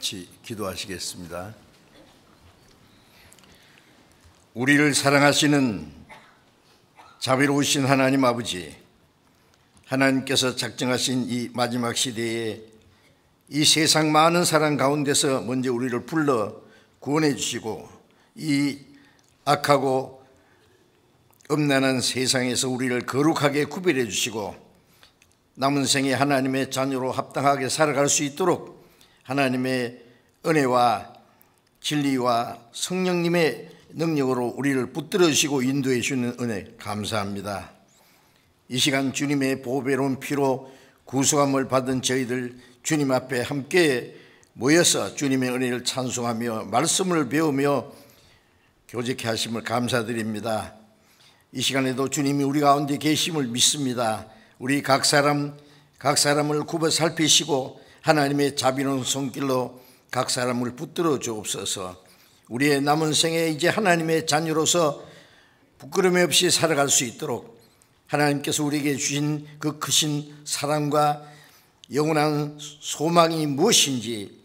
같이 기도하시겠습니다. 우리를 사랑하시는 자비로우신 하나님 아버지, 하나님께서 작정하신 이 마지막 시대에 이 세상 많은 사람 가운데서 먼저 우리를 불러 구원해 주시고 이 악하고 음란한 세상에서 우리를 거룩하게 구별해 주시고 남은 생에 하나님의 자녀로 합당하게 살아갈 수 있도록 하나님의 은혜와 진리와 성령님의 능력으로 우리를 붙들어 주시고 인도해 주시는 은혜 감사합니다. 이 시간 주님의 보배로운 피로 구속함을 받은 저희들 주님 앞에 함께 모여서 주님의 은혜를 찬송하며 말씀을 배우며 교제케 하심을 감사드립니다. 이 시간에도 주님이 우리 가운데 계심을 믿습니다. 우리 각 사람을 굽어 살피시고 하나님의 자비로운 손길로 각 사람을 붙들어 주옵소서. 우리의 남은 생에 이제 하나님의 자녀로서 부끄러움 없이 살아갈 수 있도록 하나님께서 우리에게 주신 그 크신 사랑과 영원한 소망이 무엇인지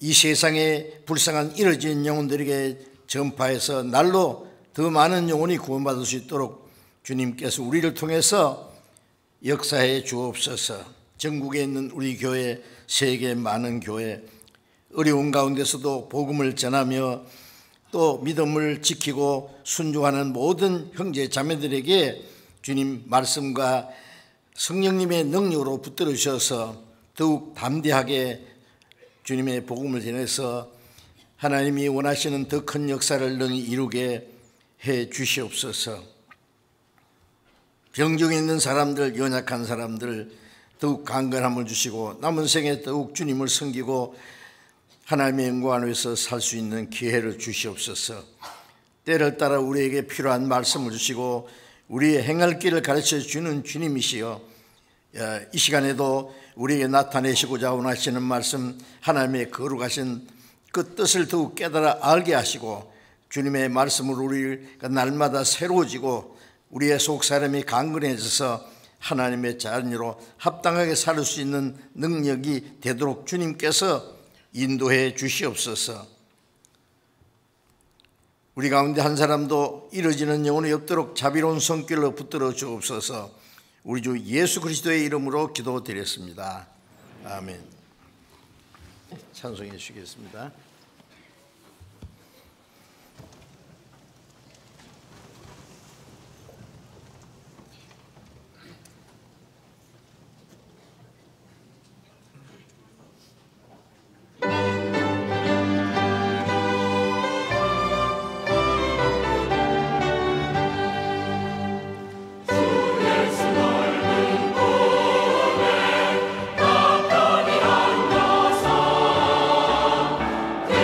이 세상에 불쌍한 이뤄진 영혼들에게 전파해서 날로 더 많은 영혼이 구원받을 수 있도록 주님께서 우리를 통해서 역사해 주옵소서. 전국에 있는 우리 교회, 세계 많은 교회, 어려운 가운데서도 복음을 전하며 또 믿음을 지키고 순종하는 모든 형제 자매들에게 주님 말씀과 성령님의 능력으로 붙들어 주셔서 더욱 담대하게 주님의 복음을 전해서 하나님이 원하시는 더 큰 역사를 능히 이루게 해 주시옵소서. 병중에 있는 사람들, 연약한 사람들 더욱 강건함을 주시고 남은 생에 더욱 주님을 섬기고 하나님의 영광 위에서 살 수 있는 기회를 주시옵소서. 때를 따라 우리에게 필요한 말씀을 주시고 우리의 행할 길을 가르쳐 주는 주님이시여, 이 시간에도 우리에게 나타내시고자 원하시는 말씀, 하나님의 거룩하신 그 뜻을 더욱 깨달아 알게 하시고 주님의 말씀으로 우리가 날마다 새로워지고 우리의 속사람이 강건해져서 하나님의 자녀로 합당하게 살 수 있는 능력이 되도록 주님께서 인도해 주시옵소서. 우리 가운데 한 사람도 이뤄지는 영혼이 없도록 자비로운 손길로 붙들어 주옵소서. 우리 주 예수 그리스도의 이름으로 기도드렸습니다. 아멘. 찬송해 주시겠습니다. 그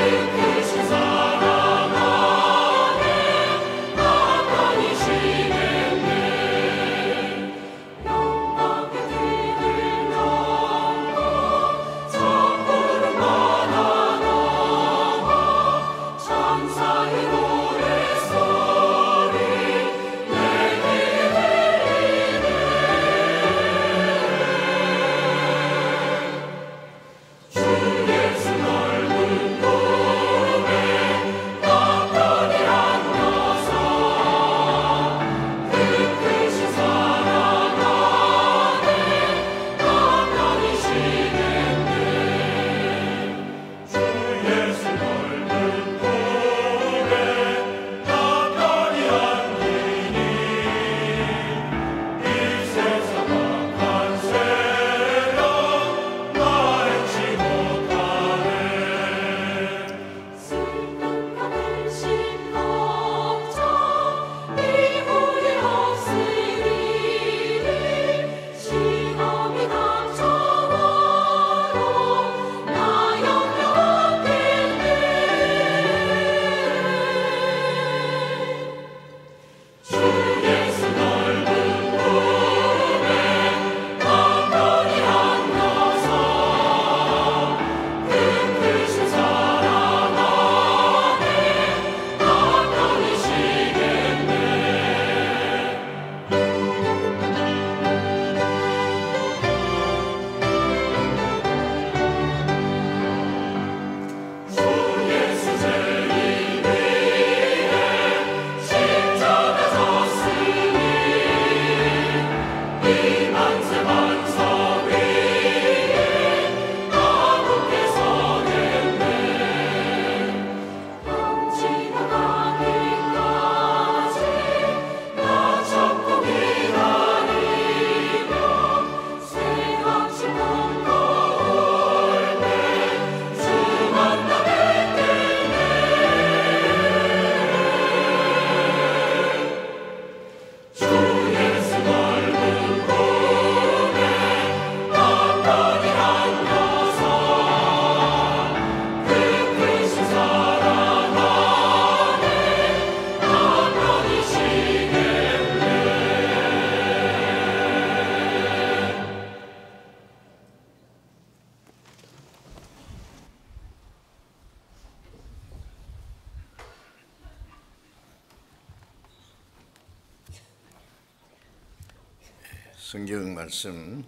성경 말씀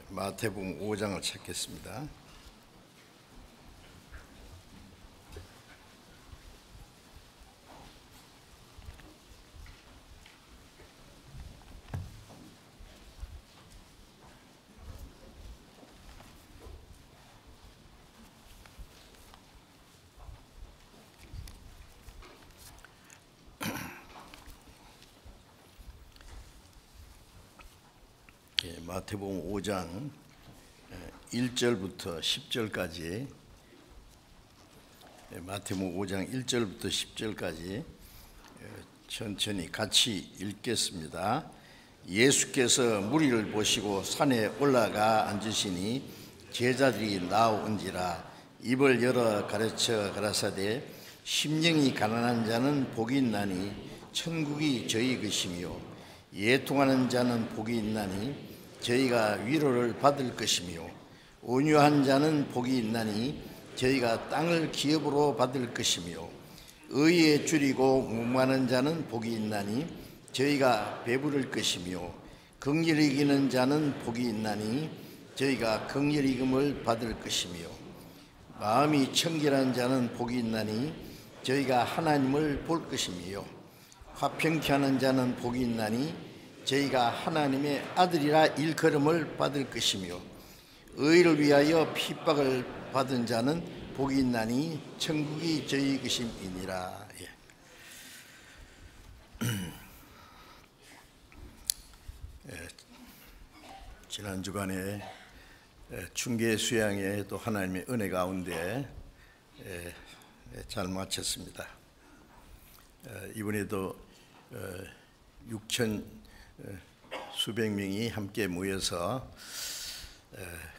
마태복음 5장을 찾겠습니다. 마태복음 5장 1절부터 10절까지 마태복음 5장 1절부터 10절까지 천천히 같이 읽겠습니다. 예수께서 무리를 보시고 산에 올라가 앉으시니 제자들이 나온지라 입을 열어 가르쳐 가라사대 심령이 가난한 자는 복이 있나니 천국이 저희 것이며 애통하는 자는 복이 있나니 저희가 위로를 받을 것이며 온유한 자는 복이 있나니 저희가 땅을 기업으로 받을 것이며 의에 줄이고 무모하는 자는 복이 있나니 저희가 배부를 것이며 긍휼히 여기는 자는 복이 있나니 저희가 긍휼히 여김을 받을 것이며 마음이 청결한 자는 복이 있나니 저희가 하나님을 볼 것이며 화평케 하는 자는 복이 있나니 저희가 하나님의 아들이라 일컬음을 받을 것이며 의를 위하여 핍박을 받은 자는 복이 있나니 천국이 저희 것임이니라. 지난 주간에 중계 수양에 또 하나님의 은혜 가운데 잘 마쳤습니다. 이번에도 6천 수백 명이 함께 모여서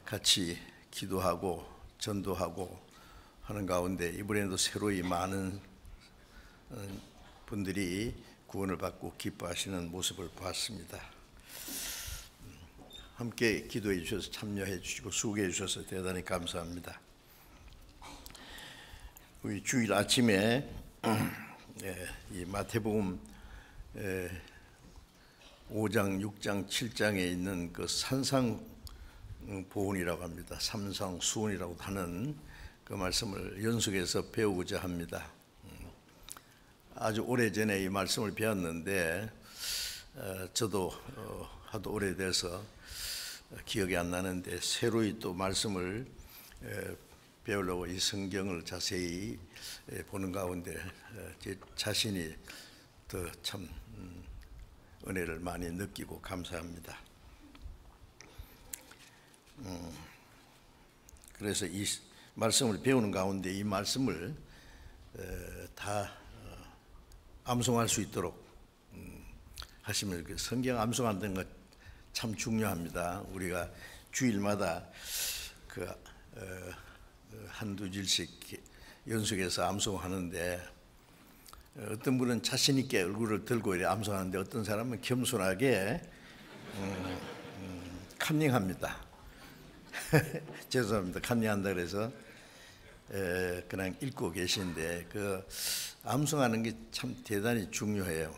같이 기도하고 전도하고 하는 가운데 이번에도 새로이 많은 분들이 구원을 받고 기뻐하시는 모습을 보았습니다. 함께 기도해 주셔서 참여해 주시고 수고해 주셔서 대단히 감사합니다. 우리 주일 아침에 이 마태복음 5장, 6장, 7장에 있는 그 산상보훈이라고 합니다. 삼상수훈이라고 하는 그 말씀을 연속해서 배우고자 합니다. 아주 오래전에 이 말씀을 배웠는데 저도 하도 오래돼서 기억이 안 나는데 새로이 또 말씀을 배우려고 이 성경을 자세히 보는 가운데 제 자신이 더 참 은혜를 많이 느끼고 감사합니다. 그래서 이 말씀을 배우는 가운데 이 말씀을 다 암송할 수 있도록 하시면 성경 암송하는 것 참 중요합니다. 우리가 주일마다 그 한두 절씩 연속해서 암송하는데 어떤 분은 자신 있게 얼굴을 들고 이렇게 암송하는데 어떤 사람은 겸손하게 컨닝합니다. 죄송합니다. 컨닝한다 그래서 그냥 읽고 계신데 그 암송하는 게 참 대단히 중요해요.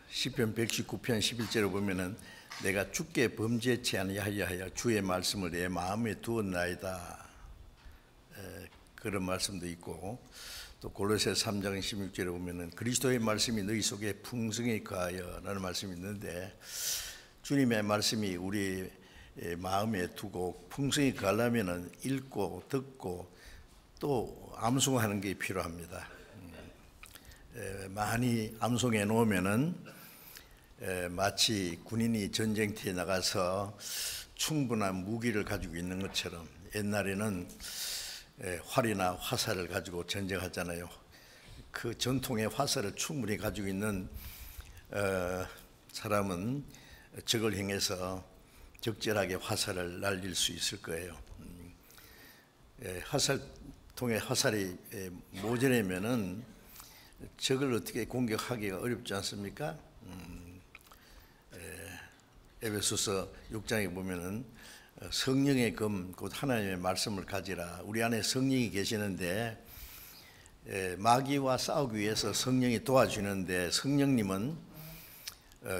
시편 119편 11절을 보면은 내가 주께 범죄치 아니하여 하여 주의 말씀을 내 마음에 두었나이다. 그런 말씀도 있고 또 골로새 3장 16절에 보면은 그리스도의 말씀이 너희 속에 풍성히 거하여 라는 말씀이 있는데 주님의 말씀이 우리 마음에 두고 풍성히 거하려면은 읽고 듣고 또 암송하는 게 필요합니다. 많이 암송해 놓으면은 마치 군인이 전쟁터에 나가서 충분한 무기를 가지고 있는 것처럼 옛날에는 활이나 화살을 가지고 전쟁하잖아요. 그 전통의 화살을 충분히 가지고 있는 사람은 적을 향해서 적절하게 화살을 날릴 수 있을 거예요. 화살통에 화살이 모자라면은 적을 어떻게 공격하기가 어렵지 않습니까? 에베소서 6장에 보면은 성령의 검 곧 하나님의 말씀을 가지라. 우리 안에 성령이 계시는데 마귀와 싸우기 위해서 성령이 도와주는데, 성령님은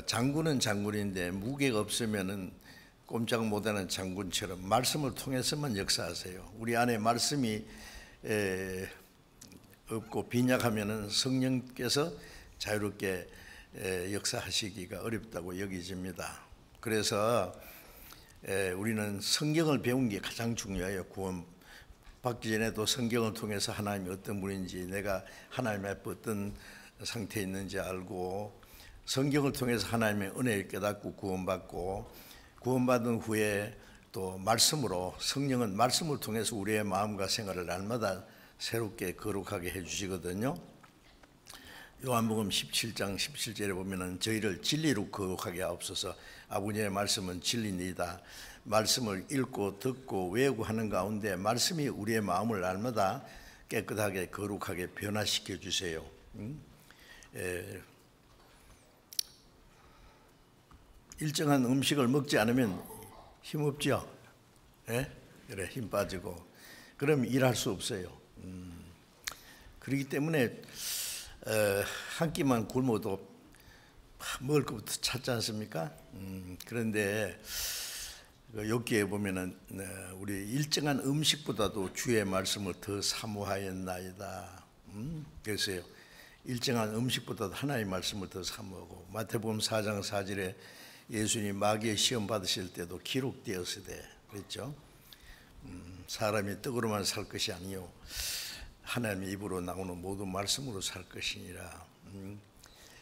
장군은 장군인데 무게가 없으면은 꼼짝 못하는 장군처럼 말씀을 통해서만 역사하세요. 우리 안에 말씀이 없고 빈약하면은 성령께서 자유롭게 역사하시기가 어렵다고 여기집니다. 그래서 우리는 성경을 배운 게 가장 중요해요. 구원 받기 전에도 성경을 통해서 하나님이 어떤 분인지, 내가 하나님 앞에 어떤 상태에 있는지 알고, 성경을 통해서 하나님의 은혜를 깨닫고 구원받고, 구원받은 후에 또 말씀으로, 성령은 말씀을 통해서 우리의 마음과 생활을 날마다 새롭게 거룩하게 해주시거든요. 요한복음 17장 17절에 보면은 저희를 진리로 거룩하게 하옵소서. 아버지의 말씀은 진리니이다. 말씀을 읽고 듣고 외우고 하는 가운데 말씀이 우리의 마음을 날마다 깨끗하게 거룩하게 변화시켜 주세요. 일정한 음식을 먹지 않으면 힘없죠. 그래, 힘 빠지고. 그럼 일할 수 없어요. 그렇기 때문에 한 끼만 굶어도 먹을 것부터 찾지 않습니까? 그런데 여기에 보면은 우리 일정한 음식보다도 주의 말씀을 더 사모하였나이다. 그래서요, 일정한 음식보다도 하나님의 말씀을 더 사모하고, 마태복음 4장 4절에 예수님 마귀의 시험 받으실 때도 기록되었으되 그랬죠. 사람이 떡으로만 살 것이 아니요 하나님의 입으로 나오는 모든 말씀으로 살 것이니라.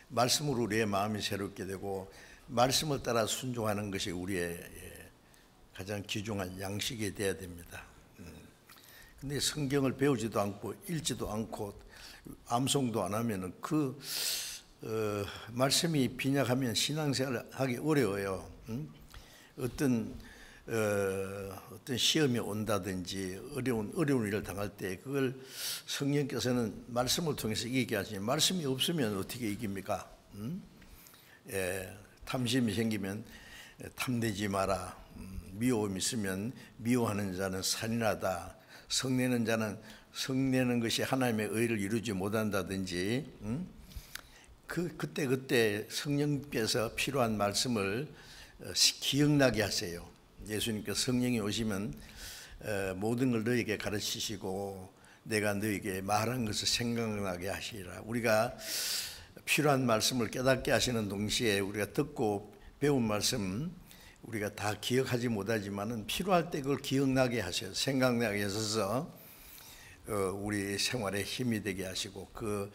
말씀으로 우리의 마음이 새롭게 되고 말씀을 따라 순종하는 것이 우리의 가장 귀중한 양식이 되어야 됩니다. 근데 성경을 배우지도 않고 읽지도 않고 암송도 안 하면은 말씀이 빈약하면 신앙생활을 하기 어려워요. 어떤 시험이 온다든지 어려운 일을 당할 때 그걸 성령께서는 말씀을 통해서 이기게 하시니, 말씀이 없으면 어떻게 이깁니까? 탐심이 생기면 탐내지 마라. 미워움이 있으면 미워하는 자는 산이나다. 성내는 자는 성내는 것이 하나님의 의를 이루지 못한다든지, 그때 성령께서 필요한 말씀을 기억나게 하세요. 예수님께서 성령이 오시면 모든 걸 너에게 가르치시고 내가 너에게 말한 것을 생각나게 하시리라. 우리가 필요한 말씀을 깨닫게 하시는 동시에 우리가 듣고 배운 말씀 우리가 다 기억하지 못하지만은 필요할 때 그걸 기억나게 하셔서, 생각나게 하셔서 우리 생활에 힘이 되게 하시고, 그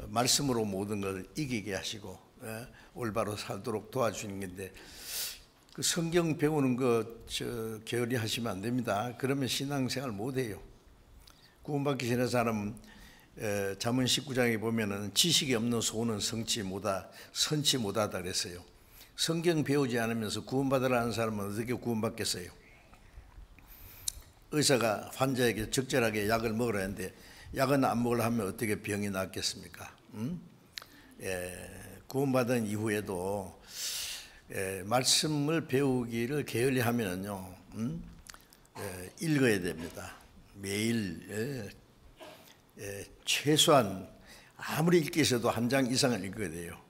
말씀으로 모든 걸 이기게 하시고 올바로 살도록 도와주는 건데, 그 성경 배우는 거 게을리 하시면 안 됩니다. 그러면 신앙생활 못해요. 구원받기 전에 사람은 잠언 19장에 보면은 지식이 없는 소는 선치 못하다 그랬어요. 성경 배우지 않으면서 구원받으라는 사람은 어떻게 구원받겠어요? 의사가 환자에게 적절하게 약을 먹으라 했는데 약은 안 먹으려 하면 어떻게 병이 낫겠습니까? 구원받은 이후에도 말씀을 배우기를 게을리 하면은요, 읽어야 됩니다. 매일 최소한 아무리 읽기 있어도 한 장 이상은 읽어야 돼요.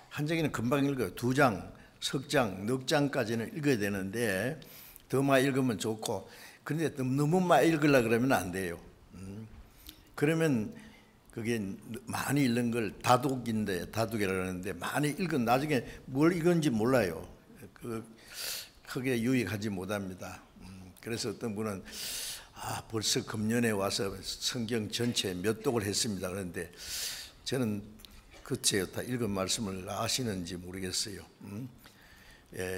한 장이면 금방 읽어요. 2장, 석 장, 넉 장까지는 읽어야 되는데 더 많이 읽으면 좋고, 그런데 너무 많이 읽으려고 그러면 안 돼요. 그러면 그게 많이 읽는 걸 다독이라고 하는데, 많이 읽은 나중에 뭘 읽은지 몰라요. 크게 유익하지 못합니다. 그래서 어떤 분은 벌써 금년에 와서 성경 전체 몇 독을 했습니다. 그런데 저는 그때요 다 읽은 말씀을 아시는지 모르겠어요.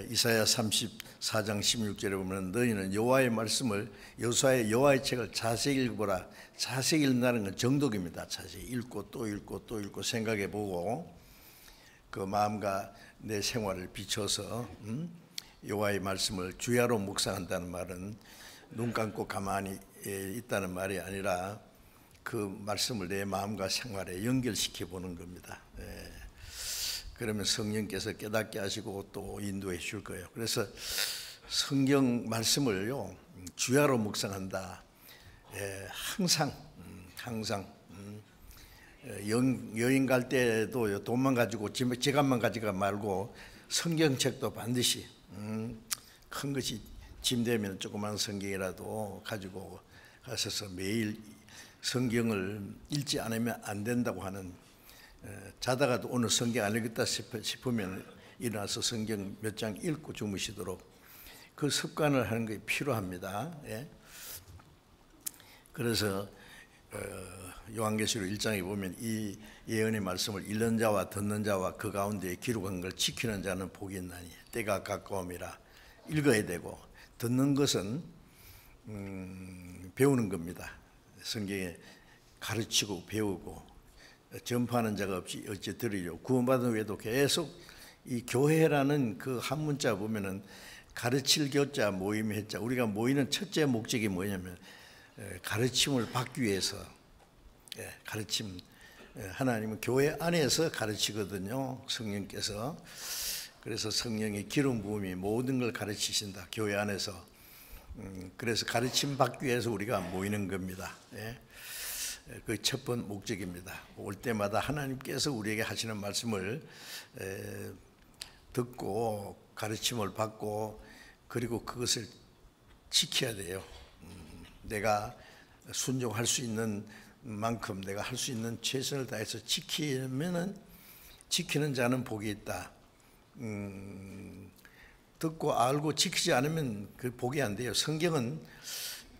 이사야 34장 16절에 보면 너희는 여호와의 말씀을, 여호와의 책을 자세히 읽어보라. 자세히 읽는다는 건 정독입니다. 자세히 읽고 또 읽고 또 읽고 생각해 보고 그 마음과 내 생활을 비춰서 여호와의 말씀을 주야로 묵상한다는 말은 눈 감고 가만히 있다는 말이 아니라 그 말씀을 내 마음과 생활에 연결시켜 보는 겁니다. 그러면 성령께서 깨닫게 하시고 또 인도해 줄 거예요. 그래서 성경 말씀을요 주야로 묵상한다. 항상 여행 갈 때도 돈만 가지고 지갑만 가지가 말고 성경책도 반드시 큰 것이 짐되면 조그만 성경이라도 가지고 가셔서 매일 성경을 읽지 않으면 안 된다고 하는, 자다가도 오늘 성경 안 읽었다 싶으면 일어나서 성경 몇 장 읽고 주무시도록 그 습관을 하는 게 필요합니다. 그래서 요한계시록 1장에 보면 이 예언의 말씀을 읽는 자와 듣는 자와 그 가운데 기록한 걸 지키는 자는 복이 있나니 때가 가까움이라. 읽어야 되고, 듣는 것은 배우는 겁니다. 성경에 가르치고 배우고 전파하는 자가 없이 어찌 들으려. 구원받은 후에도 계속 이 교회라는 그 한 문자 보면은 가르칠 교자 모임 회자, 우리가 모이는 첫째 목적이 뭐냐면 가르침을 받기 위해서, 가르침, 하나님은 교회 안에서 가르치거든요, 성령께서. 그래서 성령의 기름 부음이 모든 걸 가르치신다, 교회 안에서. 그래서 가르침 받기 위해서 우리가 모이는 겁니다. 그 첫 번째 목적입니다. 올 때마다 하나님께서 우리에게 하시는 말씀을 듣고 가르침을 받고, 그리고 그것을 지켜야 돼요. 내가 순종할 수 있는 만큼 내가 할 수 있는 최선을 다해서 지키면은, 지키는 자는 복이 있다. 듣고 알고 지키지 않으면 그 복이 안 돼요. 성경은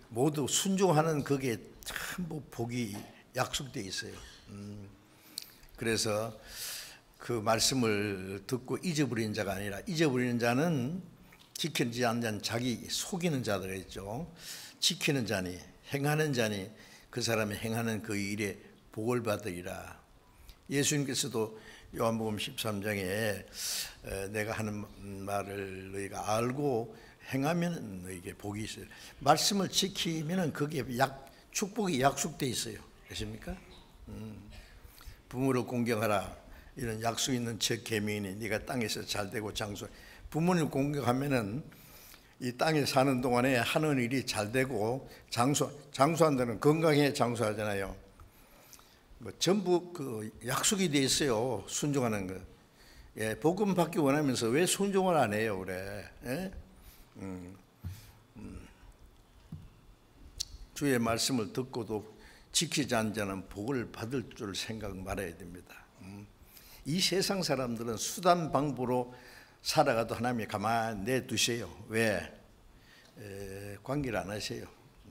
모두 순종하는 그게 전부 복이 약속되어 있어요. 그래서 그 말씀을 듣고 잊어버리는 자가 아니라, 잊어버리는 자는 지키지 않는 자는 자기 속이는 자들 있죠. 지키는 자니, 행하는 자니 그 사람이 행하는 그 일에 복을 받으리라. 예수님께서도 요한복음 13장에 내가 하는 말을 너희가 알고 행하면 너희에게 복이 있어요. 말씀을 지키면 그게 축복이 약속되어 있어요. 아십니까? 부모를 공경하라, 이런 약속 있는 첫 계명이니 네가 땅에서 잘되고 장수. 부모를 공경하면은 이 땅에 사는 동안에 하는 일이 잘되고 장수한다는, 건강해 장수하잖아요. 뭐 전부 그 약속이 돼 있어요, 순종하는 거. 복음 받기 원하면서 왜 순종을 안 해요, 그래? 주의 말씀을 듣고도 지키지 않는 자는 복을 받을 줄 생각 말아야 됩니다. 이 세상 사람들은 수단 방법으로 살아가도 하나님이 가만히 내두세요. 왜? 관계를 안 하세요.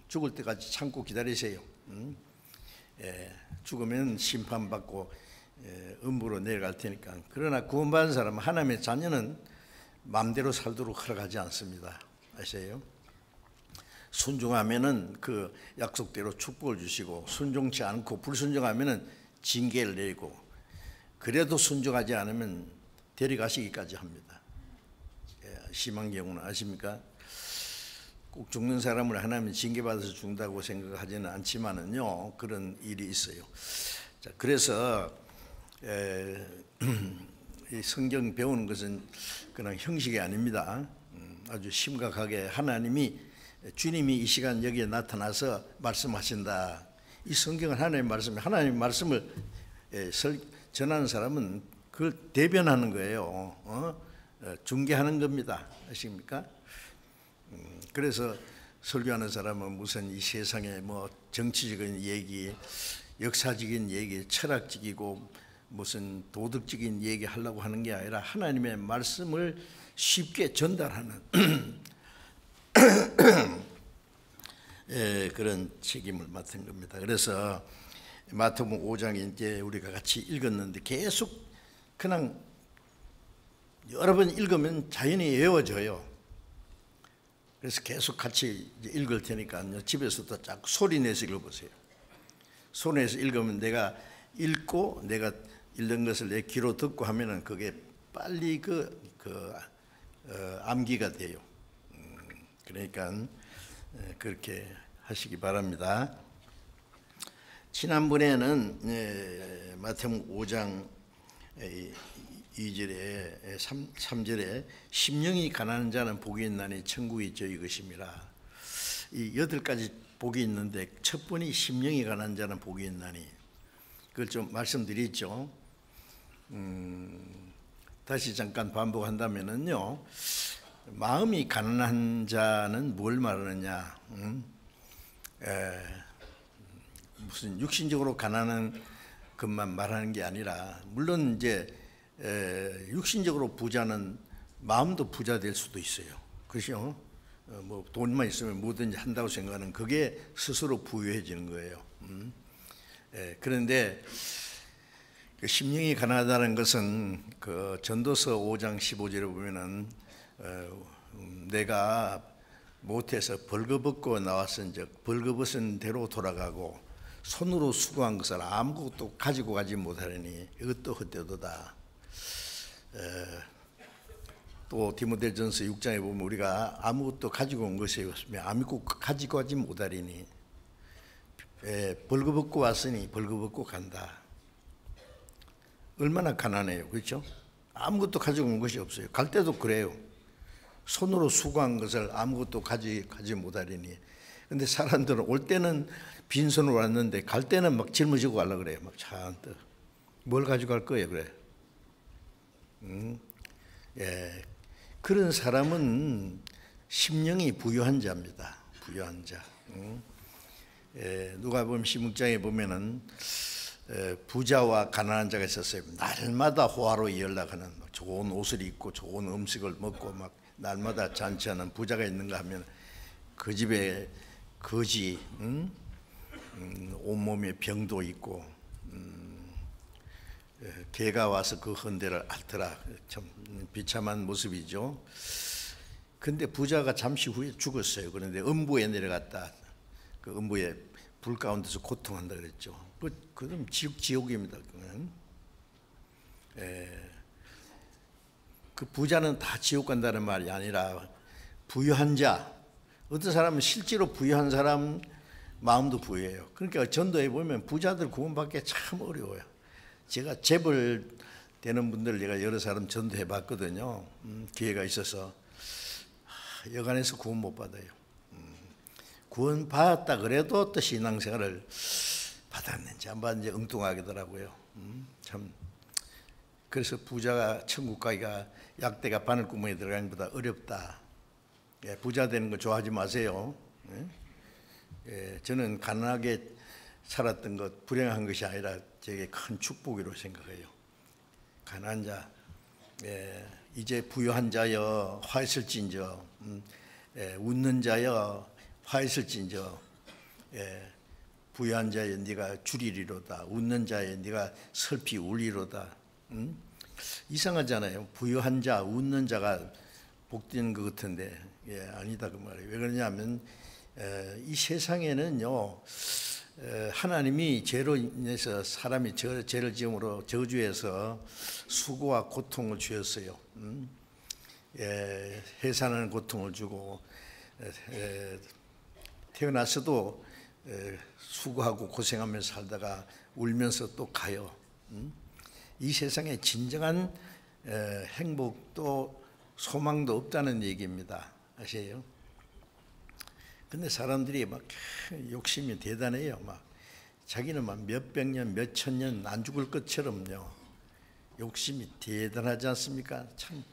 죽을 때까지 참고 기다리세요. 죽으면 심판받고 음부로 내려갈 테니까. 그러나 구원받은 사람은, 하나님의 자녀는 마음대로 살도록 허락하지 않습니다. 아세요? 순종하면은 그 약속대로 축복을 주시고, 순종치 않고 불순종하면은 징계를 내리고, 그래도 순종하지 않으면 데려가시기까지 합니다. 심한 경우는 아십니까? 꼭 죽는 사람을 하나님이 징계받아서 죽는다고 생각하지는 않지만은요, 그런 일이 있어요. 자, 그래서 이 성경 배우는 것은 그냥 형식이 아닙니다. 아주 심각하게 주님이 이 시간 여기에 나타나서 말씀하신다. 이 성경은 하나님의 말씀이, 하나님의 말씀을 전하는 사람은 그걸 대변하는 거예요. 중개하는 겁니다. 아십니까? 그래서 설교하는 사람은 무슨 이 세상에 뭐 정치적인 얘기, 역사적인 얘기, 철학적이고 무슨 도덕적인 얘기 하려고 하는 게 아니라 하나님의 말씀을 쉽게 전달하는 그런 책임을 맡은 겁니다. 그래서 마태복음 5장에 이제 우리가 같이 읽었는데 계속 그냥 여러 번 읽으면 자연히 외워져요. 그래서 계속 같이 읽을 테니까요, 집에서도 자꾸 소리 내서 읽어보세요. 소리 내서 읽으면 내가 읽고 내가 읽는 것을 내 귀로 듣고 하면은 그게 빨리 암기가 돼요. 그러니까 그렇게 하시기 바랍니다. 지난번에는 마태복음 5장 2절에 3절에 심령이 가난한 자는 복이 있나니 천국이 저희 것임이라. 이 8가지 복이 있는데 첫 번이 심령이 가난한 자는 복이 있나니. 그걸 좀 말씀드렸죠. 다시 잠깐 반복한다면은요, 마음이 가난한 자는 뭘 말하느냐? 무슨 육신적으로 가난한 것만 말하는 게 아니라, 물론 이제 육신적으로 부자는 마음도 부자 될 수도 있어요. 그렇죠? 뭐 돈만 있으면 뭐든지 한다고 생각하는 그게 스스로 부유해지는 거예요. 그런데 그 심령이 가난하다는 것은 그 전도서 5장 15절에 보면은 내가 못해서 벌거벗고 나왔은즉 벌거벗은 대로 돌아가고 손으로 수고한 것을 아무것도 가지고 가지 못하려니 이것도 헛되도다. 또 디모데전서 6장에 보면 우리가 아무것도 가지고 온 것이 없으며 아무것도 가지고 가지 못하리니 벌거벗고 왔으니 벌거벗고 간다. 얼마나 가난해요, 그렇죠? 아무것도 가지고 온 것이 없어요. 갈 때도 그래요. 손으로 수고한 것을 아무것도 가지 못하리니. 근데 사람들은 올 때는 빈손으로 왔는데 갈 때는 막 짊어지고 가려고 그래요. 막 잔뜩. 뭘 가지고 갈 거예요, 그래? 예. 그런 사람은 심령이 부유한 자입니다. 부유한 자. 누가복음 16장에 보면은 부자와 가난한 자가 있었어요. 날마다 호화로이 연락하는 좋은 옷을 입고 좋은 음식을 먹고 막 날마다 잔치하는 부자가 있는가 하면 그 집에 거지, 온몸에 병도 있고 개가 와서 그 헌대를 앓더라. 참 비참한 모습이죠. 근데 부자가 잠시 후에 죽었어요. 그런데 음부에 내려갔다. 그 음부에 불 가운데서 고통한다 그랬죠. 그럼 지옥입니다. 그 부자는 다 지옥 간다는 말이 아니라 부유한 자, 어떤 사람은 실제로 부유한 사람 마음도 부유해요. 그러니까 전도에 보면 부자들 구원받기 참 어려워요. 제가 재벌 되는 분들 제가 여러 사람 전도해 봤거든요. 기회가 있어서 여간해서 구원 못 받아요. 구원 받았다 그래도 또 신앙생활을 받았는지 안 받았는지 엉뚱하더라고요. 참 그래서 부자가 천국 가기가 약대가 바늘구멍에 들어가는 것보다 어렵다. 부자 되는 거 좋아하지 마세요. 저는 가난하게 살았던 것 불행한 것이 아니라 제게 큰 축복이라고 생각해요. 가난한 자, 이제 부유한 자여 화 있을진저, 웃는 자여 화 있을진저, 부유한 자여 네가 줄이리로다, 웃는 자여 네가 슬피 울리로다. 이상하잖아요. 부유한 자, 웃는 자가 복되는 것 같은데 아니다 그 말이에요. 왜 그러냐면 이 세상에는요, 하나님이 죄로 인해서 사람이 죄를 지음으로 저주해서 수고와 고통을 주었어요. 해산하는 고통을 주고 태어나서도 수고하고 고생하면서 살다가 울면서 또 가요. 이 세상에 진정한 행복도 소망도 없다는 얘기입니다. 아세요? 근데 사람들이 막 욕심이 대단해요. 막 자기는 막 몇백 년, 몇천 년 안 죽을 것처럼요. 욕심이 대단하지 않습니까? 참.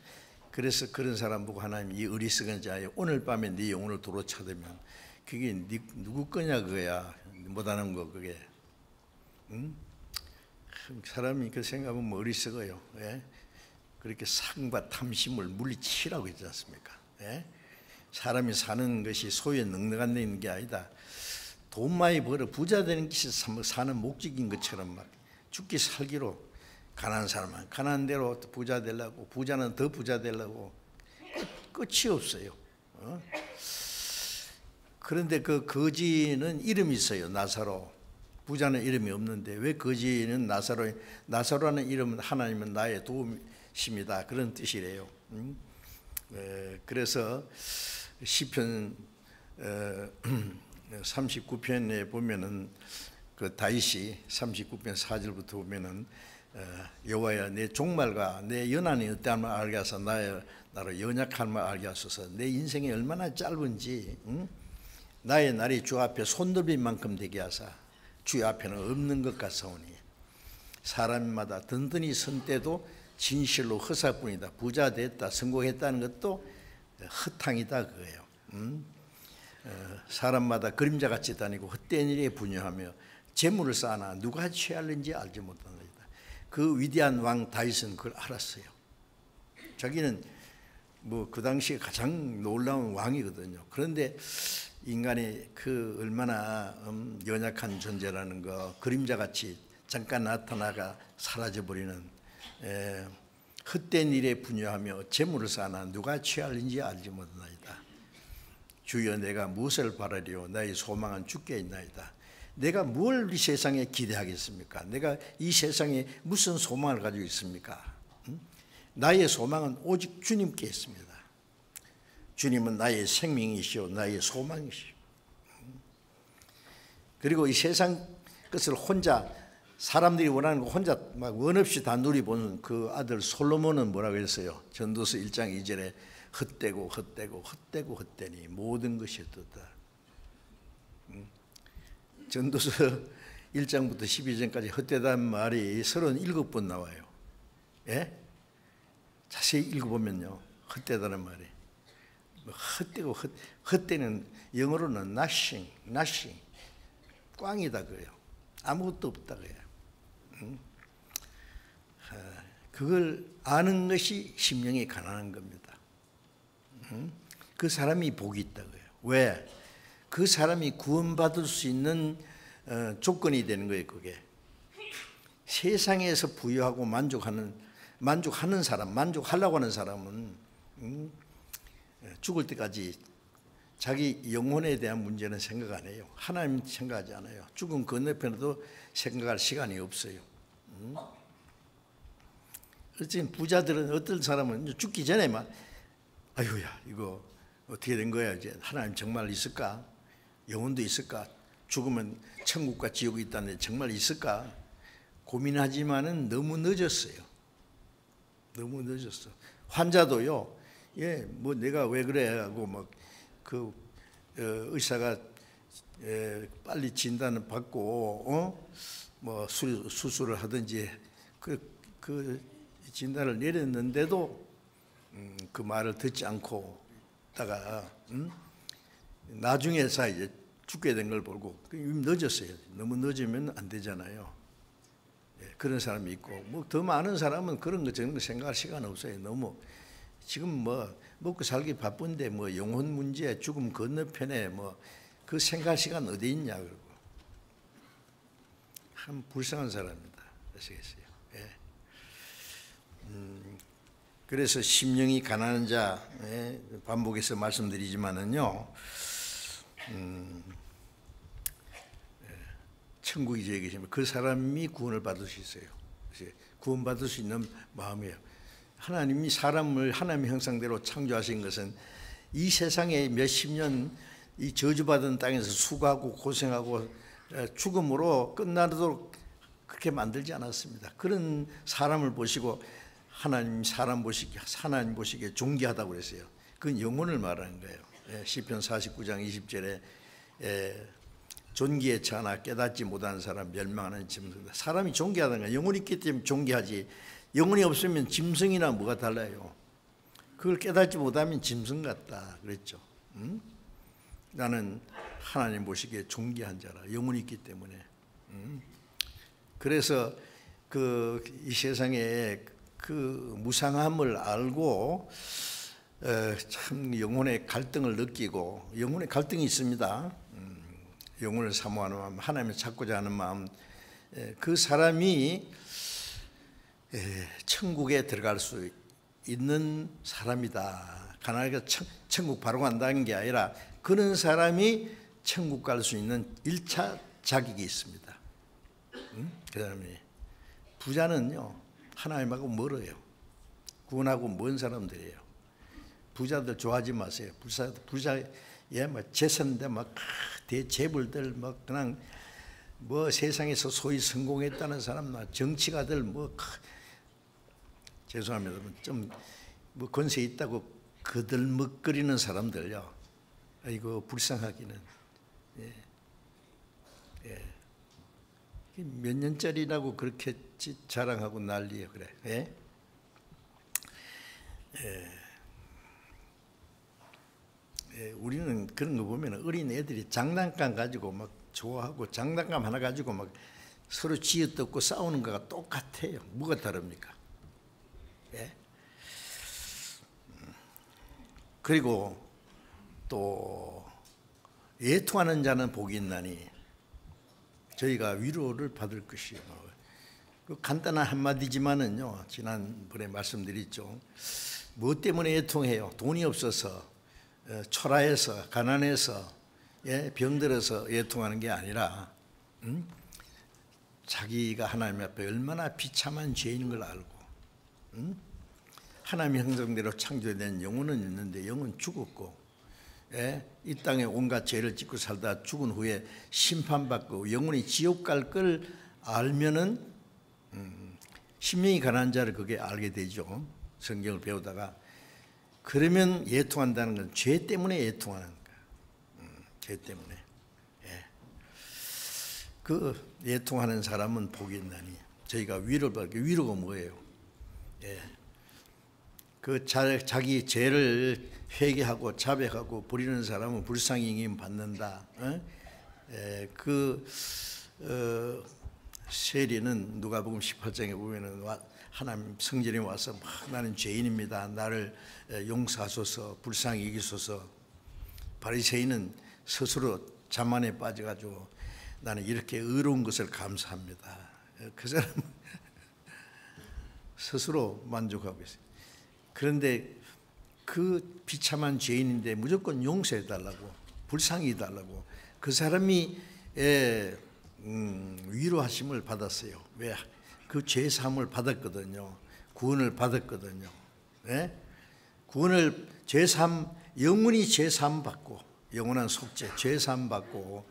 그래서 그런 사람 보고 하나님 이 어리석은 자여 오늘 밤에 네 영혼을 도로 찾으면 그게 누구 거냐 그거야. 못하는 거 그게. 사람이 그 생각하면 뭐 어리석어요. 그렇게 상과 탐심을 물리치라고 했지 않습니까? 사람이 사는 것이 소유에 넉넉한 데 있는 게 아니다. 돈 많이 벌어 부자 되는 것이 사는 목적인 것처럼 막 죽기 살기로 가난한 사람은 가난한 대로 부자 되려고, 부자는 더 부자 되려고 끝이 없어요. 그런데 그 거지는 이름이 있어요. 나사로. 부자는 이름이 없는데 왜 거지는 나사로라는 이름은 하나님은 나의 도움이십니다. 그런 뜻이래요. 그래서 시편 39편에 보면은 그 다윗이 39편 4절부터 보면은 여호와야 내 종말과 내 연한이 어떠함을 알게 하소서 나로 연약함을 알게 하소서 내 인생이 얼마나 짧은지 나의 날이 주 앞에 손들빈 만큼 되게 하사 주 앞에는 없는 것 같사오니 사람마다 든든히 선 때도 진실로 허사뿐이다. 부자 됐다, 성공했다는 것도 허탕이다 그거예요. 사람마다 그림자같이 다니고 헛된 일에 분유하며 재물을 쌓아나 누가 취할는지 알지 못한다. 그 위대한 왕 다윗은 그걸 알았어요. 자기는 뭐 그 당시에 가장 놀라운 왕이거든요. 그런데 인간이 그 얼마나 연약한 존재라는 거, 그림자같이 잠깐 나타나가 사라져버리는 헛된 일에 분유하며 재물을 쌓아나 누가 취할는지 알지 못하나이다. 주여 내가 무엇을 바라리요 나의 소망은 주께 있나이다. 내가 뭘 이 세상에 기대하겠습니까? 내가 이 세상에 무슨 소망을 가지고 있습니까? 나의 소망은 오직 주님께 있습니다. 주님은 나의 생명이시오 나의 소망이시오. 그리고 이 세상 것을 혼자 사람들이 원하는 거 혼자 막 원 없이 다 누리보는 그 아들 솔로몬은 뭐라고 했어요? 전도서 1장 2절에 헛되고 헛되고 헛되고 헛되니 모든 것이 헛되다. 전도서 1장부터 12장까지 헛되다는 말이 37번 나와요. 예? 자세히 읽어보면요. 헛되다는 말이 헛되고 헛되는 영어로는 nothing, nothing 꽝이다 그래요. 아무것도 없다 그래요. 그걸 아는 것이 심령이 가난한 겁니다. 그 사람이 복이 있다고요. 왜? 그 사람이 구원받을 수 있는 조건이 되는 거예요. 그게 세상에서 부유하고 만족하는 사람, 만족하려고 하는 사람은 죽을 때까지 자기 영혼에 대한 문제는 생각 안 해요. 하나님 생각하지 않아요. 죽은 건너편에도 생각할 시간이 없어요. 어쨌든 부자들은 어떤 사람은 죽기 전에 막 아유야 이거 어떻게 된 거야 이제 하나님 정말 있을까? 영혼도 있을까? 죽으면 천국과 지옥이 있다는데 정말 있을까? 고민하지만은 너무 늦었어요. 너무 늦었어. 환자도요. 예, 뭐 내가 왜 그래 하고 막 그 의사가 빨리 진단을 받고 뭐 수술을 하든지 그 진단을 내렸는데도 그 말을 듣지 않고 다가 나중에서 이제 죽게 된 걸 보고 이미 늦었어요. 너무 늦으면 안 되잖아요. 예, 그런 사람이 있고 뭐 더 많은 사람은 그런 거 저런 거 생각할 시간 없어요. 너무 지금 뭐 먹고 살기 바쁜데 뭐 영혼 문제 죽음 건너편에 뭐 그 생각할 시간 어디 있냐 그러고 참 불쌍한 사람입니다. 아시겠어요? 예. 그래서 심령이 가난한 자 반복해서 말씀드리지만은요. 천국이 저에 계시면 그 사람이 구원을 받을 수 있어요. 구원받을 수 있는 마음이에요. 하나님이 사람을 하나님의 형상대로 창조하신 것은 이 세상에 몇십 년 이 저주받은 땅에서 수고하고 고생하고 죽음으로 끝나도록 그렇게 만들지 않았습니다. 그런 사람을 보시고 하나님 하나님 보시기에 존귀하다고 그랬어요. 그건 영혼을 말하는 거예요. 시편 49장 20절에 존귀에 처하나 깨닫지 못하는 사람 멸망하는 짐승이다. 사람이 존귀하다는 거예요. 영혼이 있기 때문에 존귀하지. 영혼이 없으면 짐승이나 뭐가 달라요. 그걸 깨닫지 못하면 짐승 같다 그랬죠. 나는 하나님 보시기에 존귀한 자라. 영혼이 있기 때문에. 그래서 이 세상에 그 무상함을 알고 참 영혼의 갈등을 느끼고 영혼의 갈등이 있습니다. 영혼을 사모하는 마음, 하나님을 찾고자 하는 마음, 그 사람이 천국에 들어갈 수 있는 사람이다. 가난하게 천국 바로 간다는 게 아니라 그런 사람이 천국 갈 수 있는 1차 자격이 있습니다. 그 사람이 부자는요 하나님하고 멀어요. 구원하고 먼 사람들이에요. 부자들 좋아하지 마세요. 부자 막 재산인데 막 대재벌들 막 그냥 뭐 세상에서 소위 성공했다는 사람나 정치가들 뭐 죄송합니다. 좀 뭐 권세 있다고 거들먹거리는 사람들요. 아이고 불쌍하기는. 예. 몇 년짜리라고 그렇게 자랑하고 난리예요. 그래. 예? 우리는 그런 거 보면 어린 애들이 장난감 가지고 막 좋아하고 장난감 하나 가지고 막 서로 쥐어뜯고 싸우는 거가 똑같아요. 뭐가 다릅니까? 예? 그리고 또 애통하는 자는 복이 있나니 저희가 위로를 받을 것이요. 그 간단한 한마디지만은요, 지난번에 말씀드렸죠. 무엇 때문에 애통해요? 돈이 없어서, 초라해서, 가난해서, 병들어서 애통하는 게 아니라 자기가 하나님 앞에 얼마나 비참한 죄인 걸 알고 하나님의 형상대로 창조된 영혼은 있는데 영은 죽었고 이 땅에 온갖 죄를 짓고 살다 죽은 후에 심판받고 영혼이 지옥 갈 걸 알면은 심령이 가난한 자를 그게 알게 되죠. 성경을 배우다가. 그러면 애통한다는 건 죄 때문에 애통하는 거야. 죄 때문에. 그 애통하는 사람은 복이 있나니 저희가 위로를 받게. 위로가 뭐예요? 그 자기 죄를 회개하고 자백하고 부리는 사람은 불쌍히 여김 받는다. 세리는 누가복음 18장에 보면은 하나님 성전에 와서 나는 죄인입니다. 나를 용서하소서, 불쌍히 여기소서. 바리새인은 스스로 자만에 빠져가지고 나는 이렇게 의로운 것을 감사합니다. 그 사람은 스스로 만족하고 있어요. 그런데 그 비참한 죄인인데 무조건 용서해달라고, 불쌍히 해달라고 그 사람이 위로하심을 받았어요. 왜? 그 죄사함을 받았거든요. 구원을 받았거든요. 구원을 죄사함, 영원히 죄사함 받고 영원한 속죄, 죄사함 받고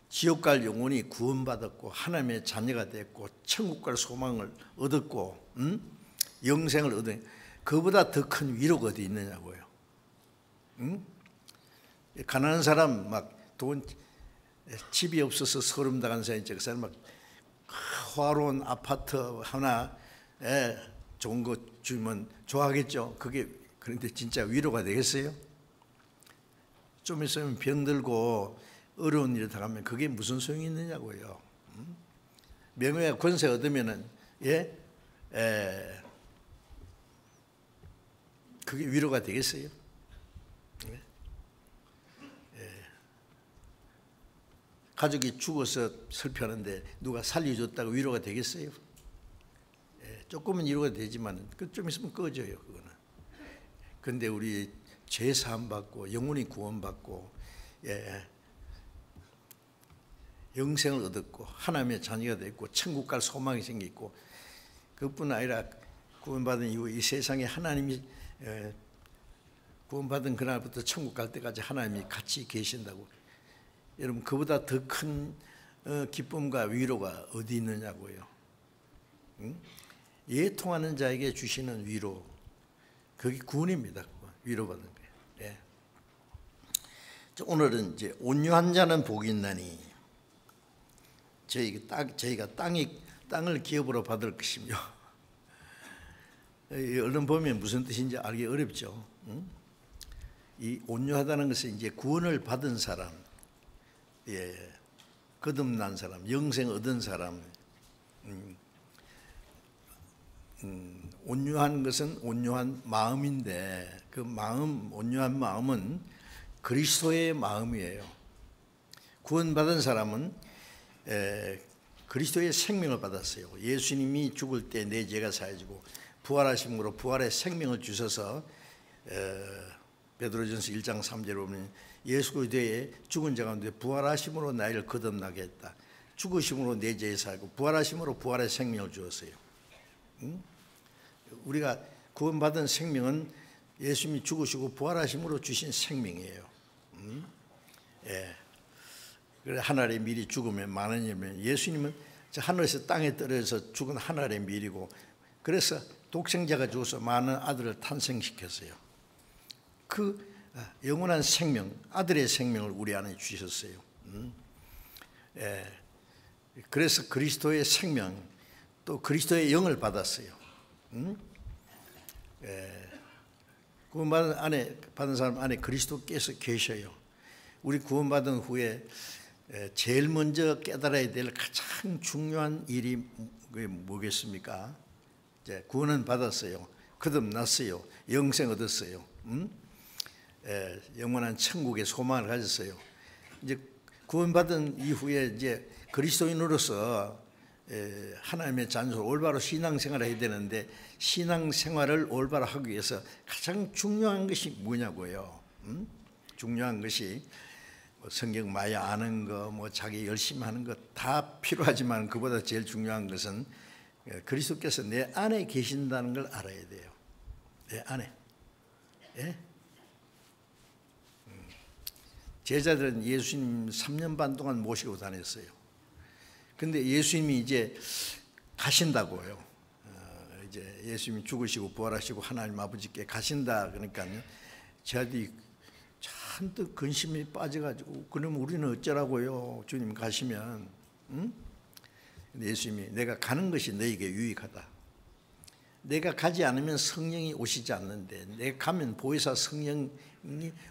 지옥 갈 영혼이 구원받았고 하나님의 자녀가 됐고 천국 갈 소망을 얻었고 영생을 얻은, 그보다 더 큰 위로가 어디 있느냐고요. 가난한 사람 막 돈 집이 없어서 서름 당한 사람 있죠. 그 사람 막 화로운 아파트 하나 좋은 거 주면 좋아하겠죠. 그게 그런데 진짜 위로가 되겠어요? 좀 있으면 병들고 어려운 일에 당하면 그게 무슨 소용이 있느냐고요. 명예와 권세 얻으면은 그게 위로가 되겠어요? 가족이 죽어서 슬퍼하는데 누가 살려줬다고 위로가 되겠어요? 조금은 위로가 되지만 좀 있으면 꺼져요. 그거는. 그런데 우리 죄 사함 받고 영혼이 구원받고 영생을 얻었고 하나님의 자녀가 됐고 천국 갈 소망이 생겼고, 그뿐 아니라 구원받은 이후 이 세상에 하나님이 구원받은 그날부터 천국 갈 때까지 하나님이 같이 계신다고. 여러분, 그보다 더 큰 기쁨과 위로가 어디 있느냐고요. 애통하는 자에게 주시는 위로, 그게 구원입니다. 위로받는 거예요. 오늘은 이제 온유한 자는 복이 있나니 저희가 땅을 기업으로 받을 것이며, 얼른 보면 무슨 뜻인지 알기 어렵죠. 이 온유하다는 것은 이제 구원을 받은 사람, 거듭난 사람, 영생 얻은 사람. 온유한 것은 온유한 마음인데 그 마음, 온유한 마음은 그리스도의 마음이에요. 구원받은 사람은 그리스도의 생명을 받았어요. 예수님이 죽을 때 내 죄가 사해지고 부활하심으로 부활의 생명을 주셔서 베드로전서 1장 3절에 보면 예수 그리스도의 죽은 자 가운데 부활하심으로 나를 거듭나게 했다. 죽으심으로 내 죄에 살고 부활하심으로 부활의 생명을 주었어요. 우리가 구원받은 생명은 예수님이 죽으시고 부활하심으로 주신 생명이에요. 그래 하늘의 밀이 죽으면 많은 일이면, 예수님은 하늘에서 땅에 떨어져서 죽은 하늘의 밀이고, 그래서 독생자가 죽어서 많은 아들을 탄생시켰어요. 그 영원한 생명, 아들의 생명을 우리 안에 주셨어요. 그래서 그리스도의 생명 또 그리스도의 영을 받았어요. 구원받은 사람 안에 그리스도께서 계셔요. 우리 구원받은 후에 제일 먼저 깨달아야 될 가장 중요한 일이 뭐겠습니까? 이제 구원은 받았어요. 거듭났어요. 영생 얻었어요. 영원한 천국의 소망을 가졌어요. 이제 구원받은 이후에 이제 그리스도인으로서 하나님의 자녀로 올바로 신앙생활을 해야 되는데, 신앙생활을 올바로 하기 위해서 가장 중요한 것이 뭐냐고요. 중요한 것이 성경 많이 아는 거, 뭐 자기 열심히 하는 거 다 필요하지만 그보다 제일 중요한 것은 그리스도께서 내 안에 계신다는 걸 알아야 돼요. 내 안에. 예? 제자들은 예수님 3년 반 동안 모시고 다녔어요. 근데 예수님이 이제 가신다고요. 이제 예수님이 죽으시고 부활하시고 하나님 아버지께 가신다 그러니까요. 제자들이 잔뜩 근심이 빠져가지고, 그럼 우리는 어쩌라고요? 주님 가시면. 근데 예수님이 내가 가는 것이 너에게 유익하다. 내가 가지 않으면 성령이 오시지 않는데, 내가 가면 보혜사 성령이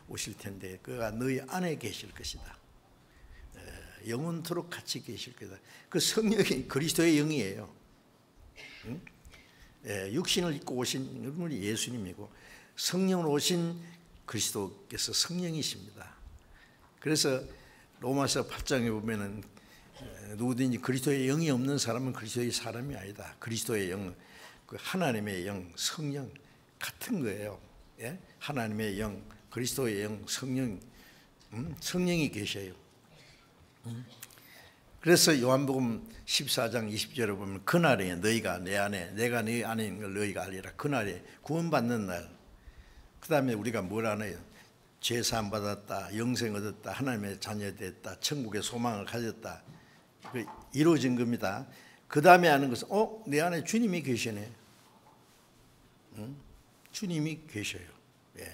오실 텐데 그가 너희 안에 계실 것이다. 영원토록 같이 계실 거다. 그 성령이 그리스도의 영이에요. 육신을 입고 오신 분이 예수님이고, 성령으로 오신 그리스도께서 성령이십니다. 그래서 로마서 8장에 보면은 누구든지 그리스도의 영이 없는 사람은 그리스도의 사람이 아니다. 그리스도의 영, 그 하나님의 영, 성령 같은 거예요. 예? 하나님의 영, 그리스도의 영, 성령, 성령이 계셔요. 그래서 요한복음 14장 20절에 보면 그날에 너희가 내 안에, 내가 네 안에 있는 걸 너희가 알리라. 그날에 구원받는 날. 그 다음에 우리가 뭘 하나요? 죄사함 받았다, 영생 얻었다, 하나님의 자녀 됐다, 천국의 소망을 가졌다. 이루어진 겁니다. 그 다음에 하는 것은 내 안에 주님이 계시네. 주님이 계셔요. 예.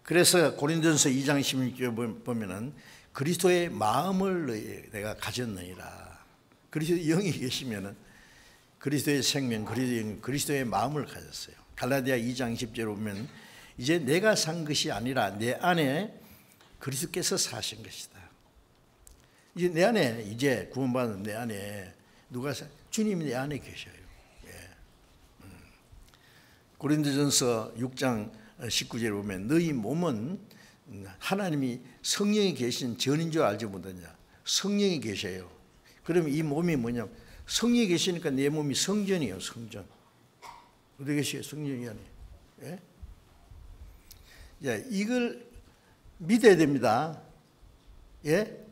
그래서 고린도전서 2장 16절에 보면은 그리스도의 마음을 내가 가졌느니라. 그리스도의 영이 계시면은 그리스도의 생명, 그리스도의 마음을 가졌어요. 갈라디아 2장 10절에 보면 이제 내가 산 것이 아니라 내 안에 그리스도께서 사신 것이다. 이제 내 안에, 이제 구원받은 내 안에 누가 주님이 내 안에 계셔요. 예. 고린도전서 6장 19절에 보면 너희 몸은 하나님이 성령이 계신 전인 줄 알지 못하냐. 성령이 계셔요. 그러면 이 몸이 뭐냐? 성령이 계시니까 내 몸이 성전이에요. 성전. 어디 계시요? 성령이 안에. 예? 자, 이걸 믿어야 됩니다. 예?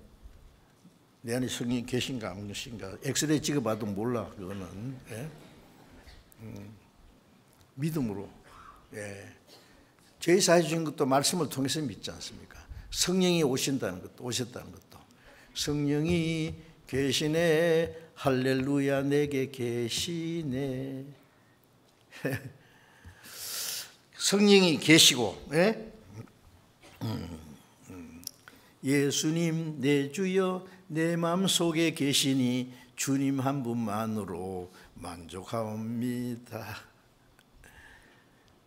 내 안에 성령이 계신가 안 계신가? 엑스레이 찍어봐도 몰라. 그거는. 예? 믿음으로. 예. 죄 사해 주신 것도 말씀을 통해서 믿지 않습니까? 성령이 오신다는 것도, 오셨다는 것도. 성령이 계시네, 할렐루야, 내게 계시네. 성령이 계시고, 예? 예수님 내 주여 내 마음속에 계시니 주님 한 분만으로 만족하옵니다.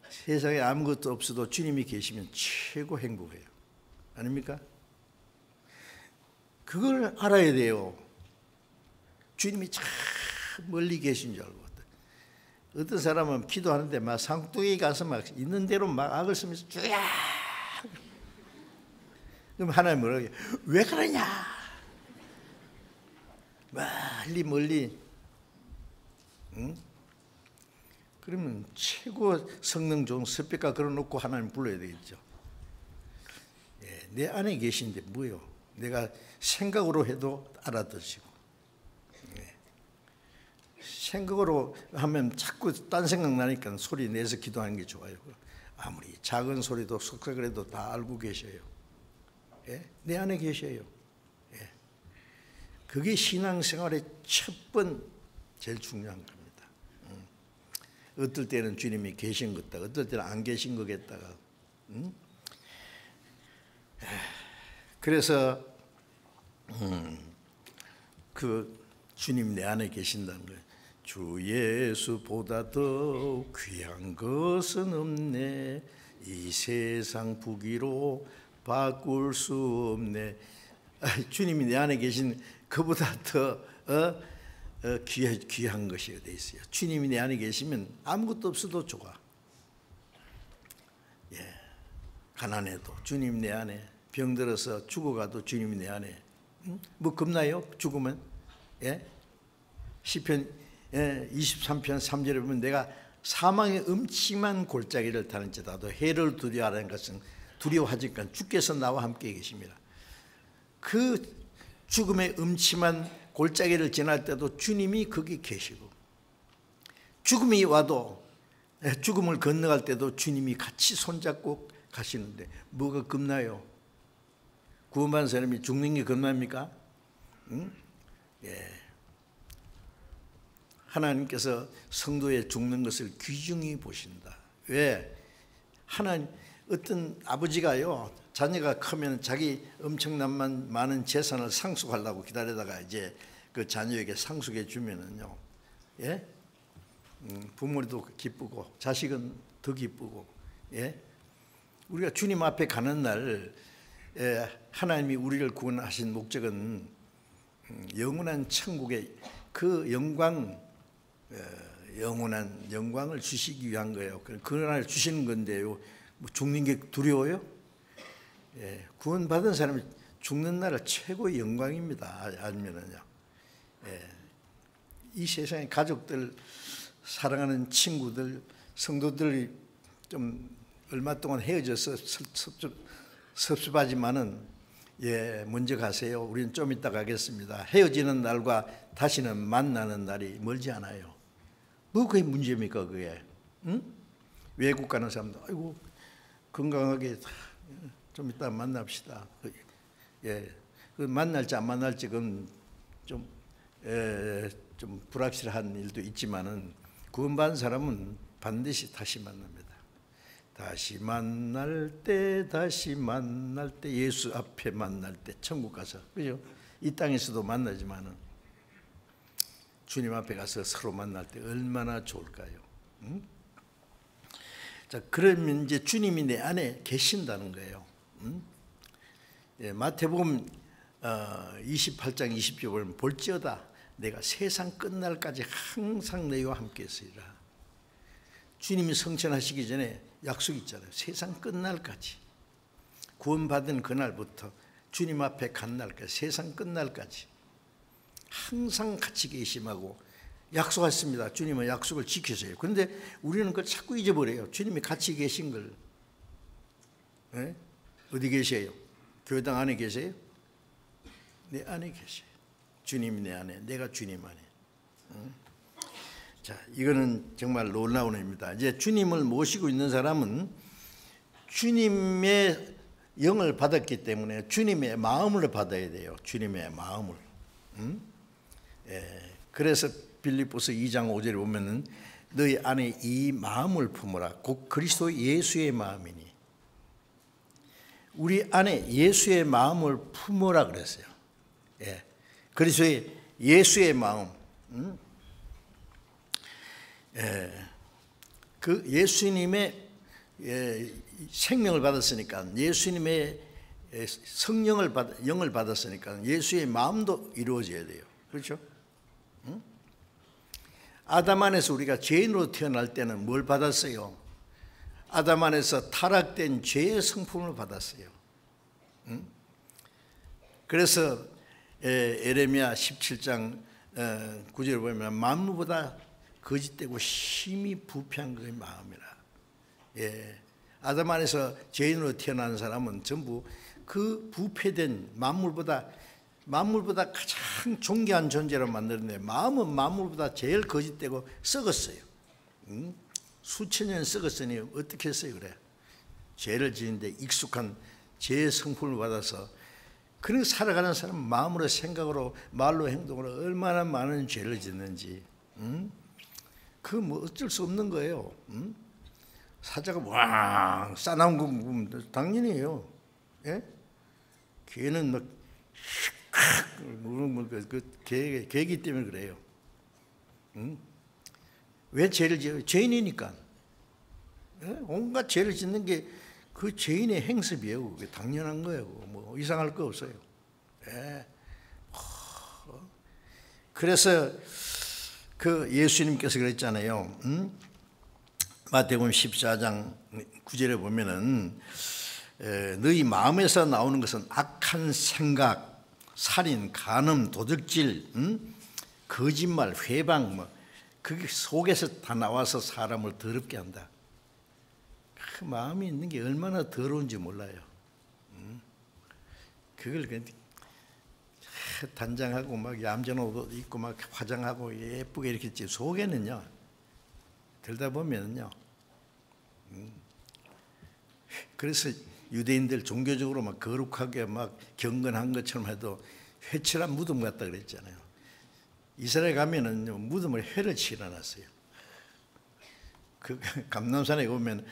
세상에 아무것도 없어도 주님이 계시면 최고 행복해요. 아닙니까? 그걸 알아야 돼요. 주님이 참 멀리 계신 줄 알고. 어떤 사람은 기도하는데 막 상뚱이 가서 막 있는 대로 막 악을 쓰면서 주야. 그럼 하나님 뭐라고 해요? 왜 그러냐? 멀리. 응? 그러면 최고 성능 좋은 스피커 걸어놓고 하나님 불러야 되겠죠. 예, 내 안에 계신데 뭐요? 내가 생각으로 해도 알아듣시고. 생각으로 하면 자꾸 딴 생각 나니까 소리 내서 기도하는 게 좋아요. 아무리 작은 소리도 속삭을 해도 다 알고 계셔요. 예? 내 안에 계셔요. 예. 그게 신앙생활의 첫 번 제일 중요한 겁니다. 어떨 때는 주님이 계신 것 같다, 어떨 때는 안 계신 거겠다가. 그래서 주님 내 안에 계신다는 거예요. 주 예수보다 더 귀한 것은 없네. 이 세상 부귀로 바꿀 수 없네. 주님이 내 안에 계신 그보다 더 귀한 것이 어디 있어요. 주님이 내 안에 계시면 아무것도 없어도 좋아. 가난해도 주님 내 안에, 병들어서 죽어가도 주님이 내 안에. 뭐 겁나요? 죽으면? 시편 23편 3절에 보면 내가 사망의 음침한 골짜기를 타는지라도 해를 두려워하는 것은 두려워하지까 주께서 나와 함께 계십니다. 그 죽음의 음침한 골짜기를 지날 때도 주님이 거기 계시고, 죽음이 와도, 죽음을 건너갈 때도 주님이 같이 손잡고 가시는데 뭐가 겁나요? 구원받은 사람이 죽는 게 겁납니까? 하나님께서 성도의 죽는 것을 귀중히 보신다. 왜? 어떤 아버지가요, 자녀가 크면 자기 엄청난 많은 재산을 상속하려고 기다리다가 이제 그 자녀에게 상속해 주면은요, 부모도 기쁘고 자식은 더 기쁘고, 우리가 주님 앞에 가는 날, 하나님이 우리를 구원하신 목적은 영원한 천국의 그 영원한 영광을 주시기 위한 거예요. 그날 주시는 건데요, 뭐 죽는 게 두려워요? 구원받은 사람이 죽는 날은 최고의 영광입니다. 아니면은요, 이 세상에 가족들, 사랑하는 친구들, 성도들이 좀 얼마 동안 헤어져서 섭섭하지만은 먼저 가세요. 우리는 좀 이따 가겠습니다. 헤어지는 날과 다시는 만나는 날이 멀지 않아요. 뭐 그게 문제입니까 그게? 외국 가는 사람도 아이고 건강하게 좀 이따 만납시다. 그 만날지 안 만날지 그건 좀 불확실한 일도 있지만은 구원받은 사람은 반드시 다시 만납니다. 다시 만날 때 예수 앞에 만날 때 천국 가서, 그죠? 이 땅에서도 만나지만은 주님 앞에 가서 서로 만날 때 얼마나 좋을까요? 자, 그러면 이제 주님이 내 안에 계신다는 거예요. 마태복음 28장 20절 보면 볼지어다 내가 세상 끝날까지 항상 너희와 함께 있으리라. 주님이 성천하시기 전에 약속 있잖아요. 세상 끝날까지, 구원받은 그날부터 주님 앞에 간 날까지, 세상 끝날까지 항상 같이 계심하고 약속했습니다. 주님은 약속을 지키세요. 그런데 우리는 그걸 자꾸 잊어버려요. 주님이 같이 계신 걸. 어디 계세요? 교회당 안에 계세요? 내 안에 계세요. 주님이 내 안에, 내가 주님 안에. 자, 이거는 정말 놀라운 일입니다. 이제 주님을 모시고 있는 사람은 주님의 영을 받았기 때문에 주님의 마음을 받아야 돼요. 주님의 마음을. 그래서 빌립보서 2장 5절에 보면은 너희 안에 이 마음을 품으라. 곧 그리스도 예수의 마음이니. 우리 안에 예수의 마음을 품으라 그랬어요. 그리스도의 예수의 마음. 그 예수님의 생명을 받았으니까, 예수님의 성령을 영을 받았으니까 예수의 마음도 이루어져야 돼요. 그렇죠? 아담 안에서 우리가 죄인으로 태어날 때는 뭘 받았어요? 아담 안에서 타락된 죄의 성품을 받았어요. 그래서 에레미야 17장 9절에 보면 만물보다 거짓되고 심히 부패한 그의 마음이라. 아담 안에서 죄인으로 태어난 사람은 전부 그 부패된 만물보다 가장 존귀한 존재로 만들었는데 마음은 만물보다 제일 거짓되고 썩었어요. 수천 년 썩었으니 어떻게 했어요? 그래, 죄를 지는데 익숙한 죄의 성품을 받아서 그렇게 살아가는 사람은 마음으로, 생각으로, 말로, 행동으로 얼마나 많은 죄를 짓는지 그 뭐 어쩔 수 없는 거예요. 사자가 왕 싸나운 거 보면 당연히요. 개는 막 개기 때문에 그래요. 왜 죄를 지어요? 죄인이니까. 온갖 죄를 짓는 게 그 죄인의 행습이에요. 그게 당연한 거예요. 뭐 이상할 거 없어요. 그래서 그 예수님께서 그랬잖아요. 마태복음 14장 9절에 보면은 너희 마음에서 나오는 것은 악한 생각, 살인, 간음, 도둑질, 거짓말, 회방, 뭐 그게 속에서 다 나와서 사람을 더럽게 한다. 그 마음이 있는 게 얼마나 더러운지 몰라요. 그걸 단장하고 막 얌전한 옷 입고 막 화장하고 예쁘게 이렇게 있지, 속에는요 들다 보면요. 그래서 유대인들 종교적으로 막 거룩하게 막 경건한 것처럼 해도 회칠한 무덤 같다 그랬잖아요. 이스라엘 가면은 무덤을 회를 칠해놨어요. 그 감람산에 보면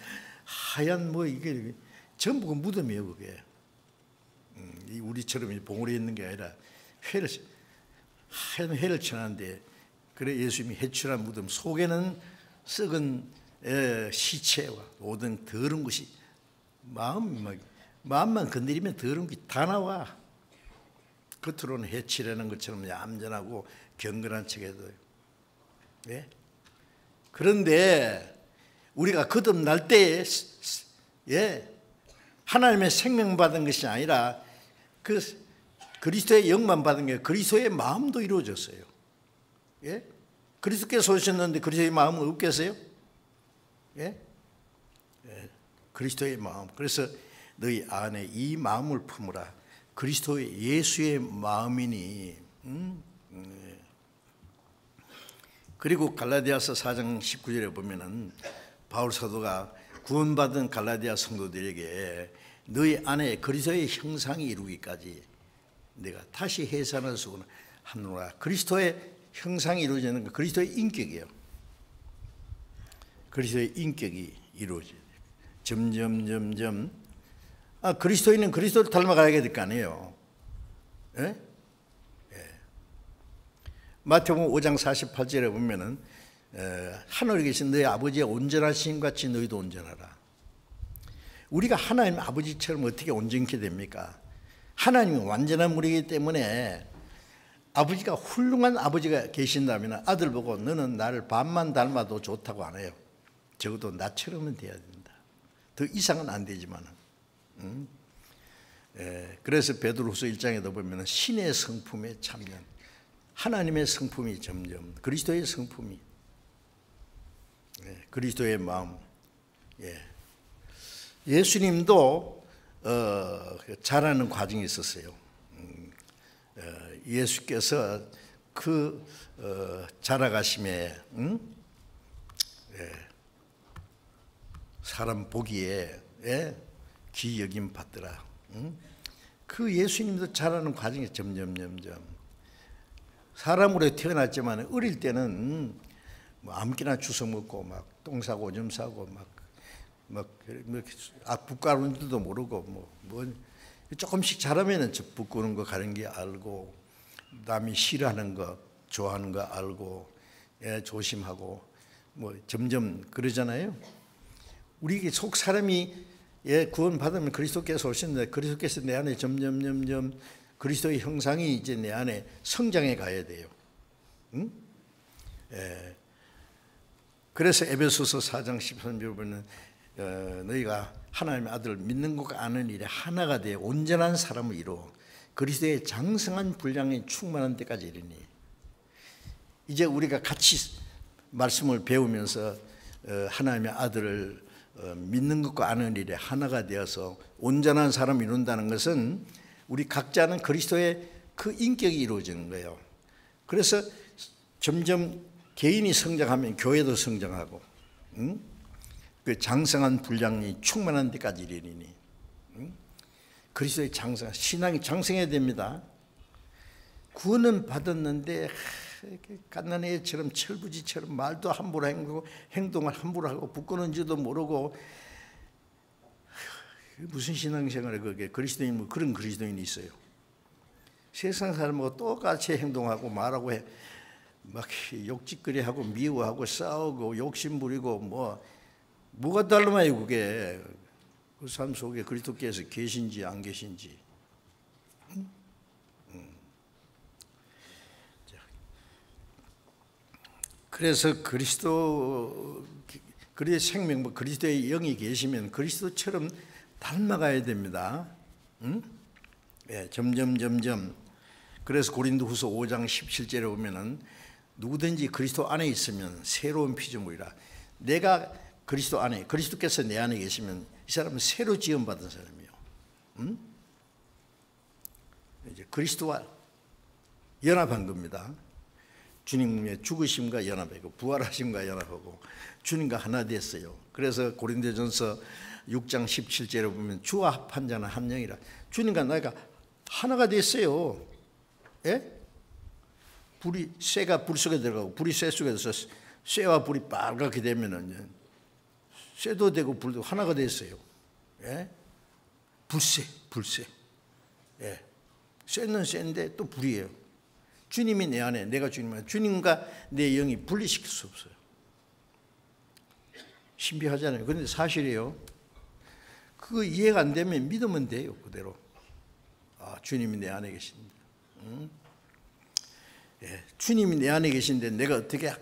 하얀 뭐 이게 전부 그 무덤이에요. 그게 우리처럼 봉우리 있는 게 아니라 하얀 회를 칠하는데, 그래 예수님이 회칠한 무덤 속에는 썩은 시체와 모든 더러운 것이 마음만 건드리면 더러운 게 다 나와. 겉으로는 해치려는 것처럼 얌전하고 경건한 척해도. 예? 그런데 우리가 거듭날 때에 하나님의 생명 받은 것이 아니라 그 그리스도의 영만 받은 게 그리스도의 마음도 이루어졌어요. 예? 그리스도께서 오셨는데 그리스도의 마음은 없겠어요? 예? 그리스도의 마음. 그래서 너희 안에 이 마음을 품으라. 그리스도의 예수의 마음이니. 그리고 갈라디아서 4장 19절에 보면은 바울 사도가 구원받은 갈라디아 성도들에게 너희 안에 그리스도의 형상이 이루기까지 내가 다시 해산할 수 하노라. 그리스도의 형상이 이루어지는 건 그리스도의 인격이에요. 그리스도의 인격이 이루어져요. 점점 그리스도인은 그리스도를 닮아가야 될 거 아니에요. 예? 마태복음 5장 48절에 보면은 하늘에 계신 너희 아버지의 온전하신 같이 너희도 온전하라. 우리가 하나님 아버지처럼 어떻게 온전케 됩니까? 하나님은 완전한 분이기 때문에 아버지가 훌륭한 아버지가 계신다면 아들 보고 너는 나를 반만 닮아도 좋다고 안 해요. 적어도 나처럼은 돼야 된다. 더 이상은 안 되지만. 그래서 베드로후서 1장에도 보면 신의 성품에 참여, 하나님의 성품이 점점 그리스도의 성품이, 그리스도의 마음. 예수님도 자라는 과정이 있었어요. 예수께서 그 자라가심에 사람 보기에 귀 여김 받더라. 그 예수님도 자라는 과정이 점점 사람으로 태어났지만 어릴 때는 뭐 아무렇게나 주워 먹고 막 똥 싸고 오줌 싸고 막 부끄러운 줄도 모르고 뭐 조금씩 자라면은 부끄러운 거 가는 게 알고, 남이 싫어하는 거 좋아하는 거 알고, 조심하고 뭐 점점 그러잖아요. 우리 속 사람이 구원 받으면 그리스도께서 오셨는데 그리스도께서 내 안에 점점 그리스도의 형상이 이제 내 안에 성장해 가야 돼요. 응? 그래서 에베소서 4장 13절에 보면 너희가 하나님의 아들을 믿는 것과 아는 일에 하나가 되어 온전한 사람을 이루어 그리스도의 장성한 분량에 충만한 데까지 이르니. 이제 우리가 같이 말씀을 배우면서 하나님의 아들을 믿는 것과 아는 일에 하나가 되어서 온전한 사람을 이룬다는 것은 우리 각자는 그리스도의 그 인격이 이루어지는 거예요. 그래서 점점 개인이 성장하면 교회도 성장하고, 그 장성한 분량이 충만한 데까지 이르니. 그리스도의 장성, 신앙이 장성해야 됩니다. 구원은 받았는데 갓난 애처럼 철부지처럼 말도 함부로 하고 행동을 함부로 하고 부끄러운지도 모르고, 무슨 신앙생활에 그게 그리스도인 뭐 그런 그리스도인이 있어요. 세상 사람하고 똑같이 행동하고 말하고 해. 막 욕짓거리하고 미워하고 싸우고 욕심부리고 뭐가 달라요 그게. 그 삶 속에 그리스도께서 계신지 안 계신지. 그래서 그리스도의 생명, 그리스도의 영이 계시면 그리스도처럼 닮아가야 됩니다. 예, 점점. 그래서 고린도후서 5장 17절에 보면은 누구든지 그리스도 안에 있으면 새로운 피조물이라. 내가 그리스도 안에, 그리스도께서 내 안에 계시면 이 사람은 새로 지음받은 사람이에요. 이제 그리스도와 연합한 겁니다. 주님의 죽으심과 연합하고 부활하심과 연합하고 주님과 하나 됐어요. 그래서 고린도전서 6장 17절에 보면 주와 합한 자는 한 영이라. 주님과 나가 하나가 됐어요. 예? 쇠가 불 속에 들어가고 불이 쇠 속에 들어서 쇠와 불이 빨갛게 되면은 쇠도 되고 불도 하나가 됐어요. 예? 불쇠. 예. 쇠는 쇠인데 또 불이에요. 주님이 내 안에, 내가 주님 안에, 주님과 내 영이 분리시킬 수 없어요. 신비하잖아요. 그런데 사실이에요. 그거 이해가 안 되면 믿으면 돼요. 그대로. 아, 주님이 내 안에 계신다. 예, 주님이 내 안에 계신데 내가 어떻게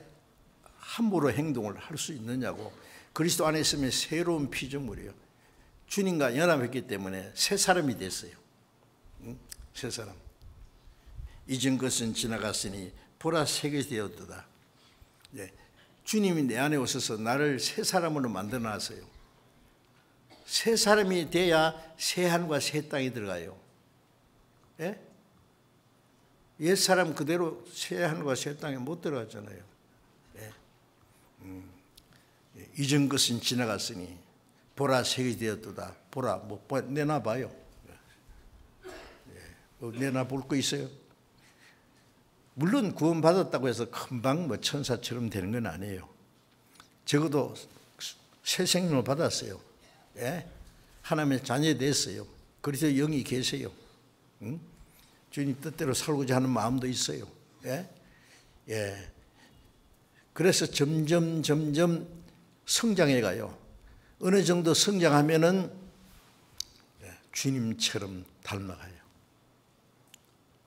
함부로 행동을 할 수 있느냐고. 그리스도 안에 있으면 새로운 피조물이에요. 주님과 연합했기 때문에 새 사람이 됐어요. 새 사람. 이전 것은 지나갔으니 보라 새 것이 되었도다. 예, 주님이 내 안에 오셔서 나를 새 사람으로 만들어 놨어요. 새 사람이 돼야 새 하늘과 새 땅이 들어가요. 예? 옛 사람 그대로 새 하늘과 새 땅에 못 들어갔잖아요. 예. 이전 것은 지나갔으니 보라 새 것이 되었도다. 보라, 내놔봐요. 예. 내놔볼 거 있어요? 물론 구원받았다고 해서 금방 천사처럼 되는 건 아니에요. 적어도 새 생명을 받았어요. 예? 하나님의 자녀 됐어요. 그래서 영이 계세요. 주님 뜻대로 살고자 하는 마음도 있어요. 예? 예. 그래서 점점 성장해 가요. 어느 정도 성장하면은 주님처럼 닮아가요.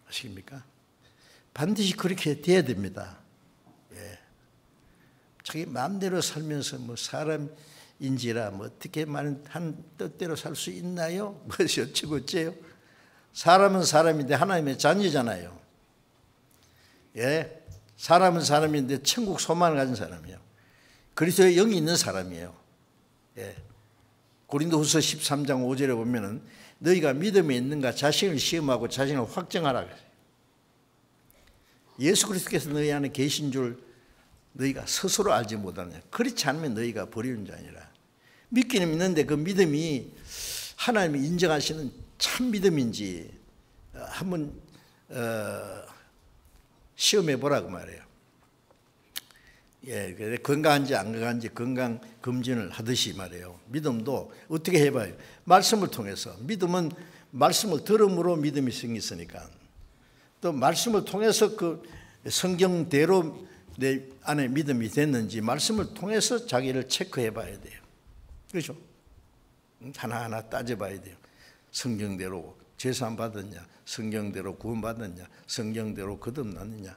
아십니까? 반드시 그렇게 돼야 됩니다. 예. 자기 마음대로 살면서 사람인지라 어떻게 한 뜻대로 살 수 있나요? 무엇이 어찌고 어째요? 사람은 사람인데 하나님의 자녀잖아요. 예. 사람은 사람인데 천국 소망을 가진 사람이에요. 그리스도의 영이 있는 사람이에요. 예. 고린도후서 13장 5절에 보면은 너희가 믿음에 있는가 자신을 시험하고 자신을 확정하라 그래요. 예수 그리스도께서 너희 안에 계신 줄 너희가 스스로 알지 못하느냐. 그렇지 않으면 너희가 버리는 자니라. 믿기는 믿는데 그 믿음이 하나님이 인정하시는 참 믿음인지 한번 시험해 보라고 말해요. 예, 건강한지 안 건강한지 건강 검진을 하듯이 말해요. 믿음도 어떻게 해봐요? 말씀을 통해서. 믿음은 말씀을 들음으로 믿음이 생겼으니까. 또 말씀을 통해서 그 성경대로 내 안에 믿음이 됐는지 말씀을 통해서 자기를 체크해 봐야 돼요. 그렇죠? 하나하나 따져봐야 돼요. 성경대로 제사함 받았냐? 성경대로 구원받았냐? 성경대로 거듭났느냐?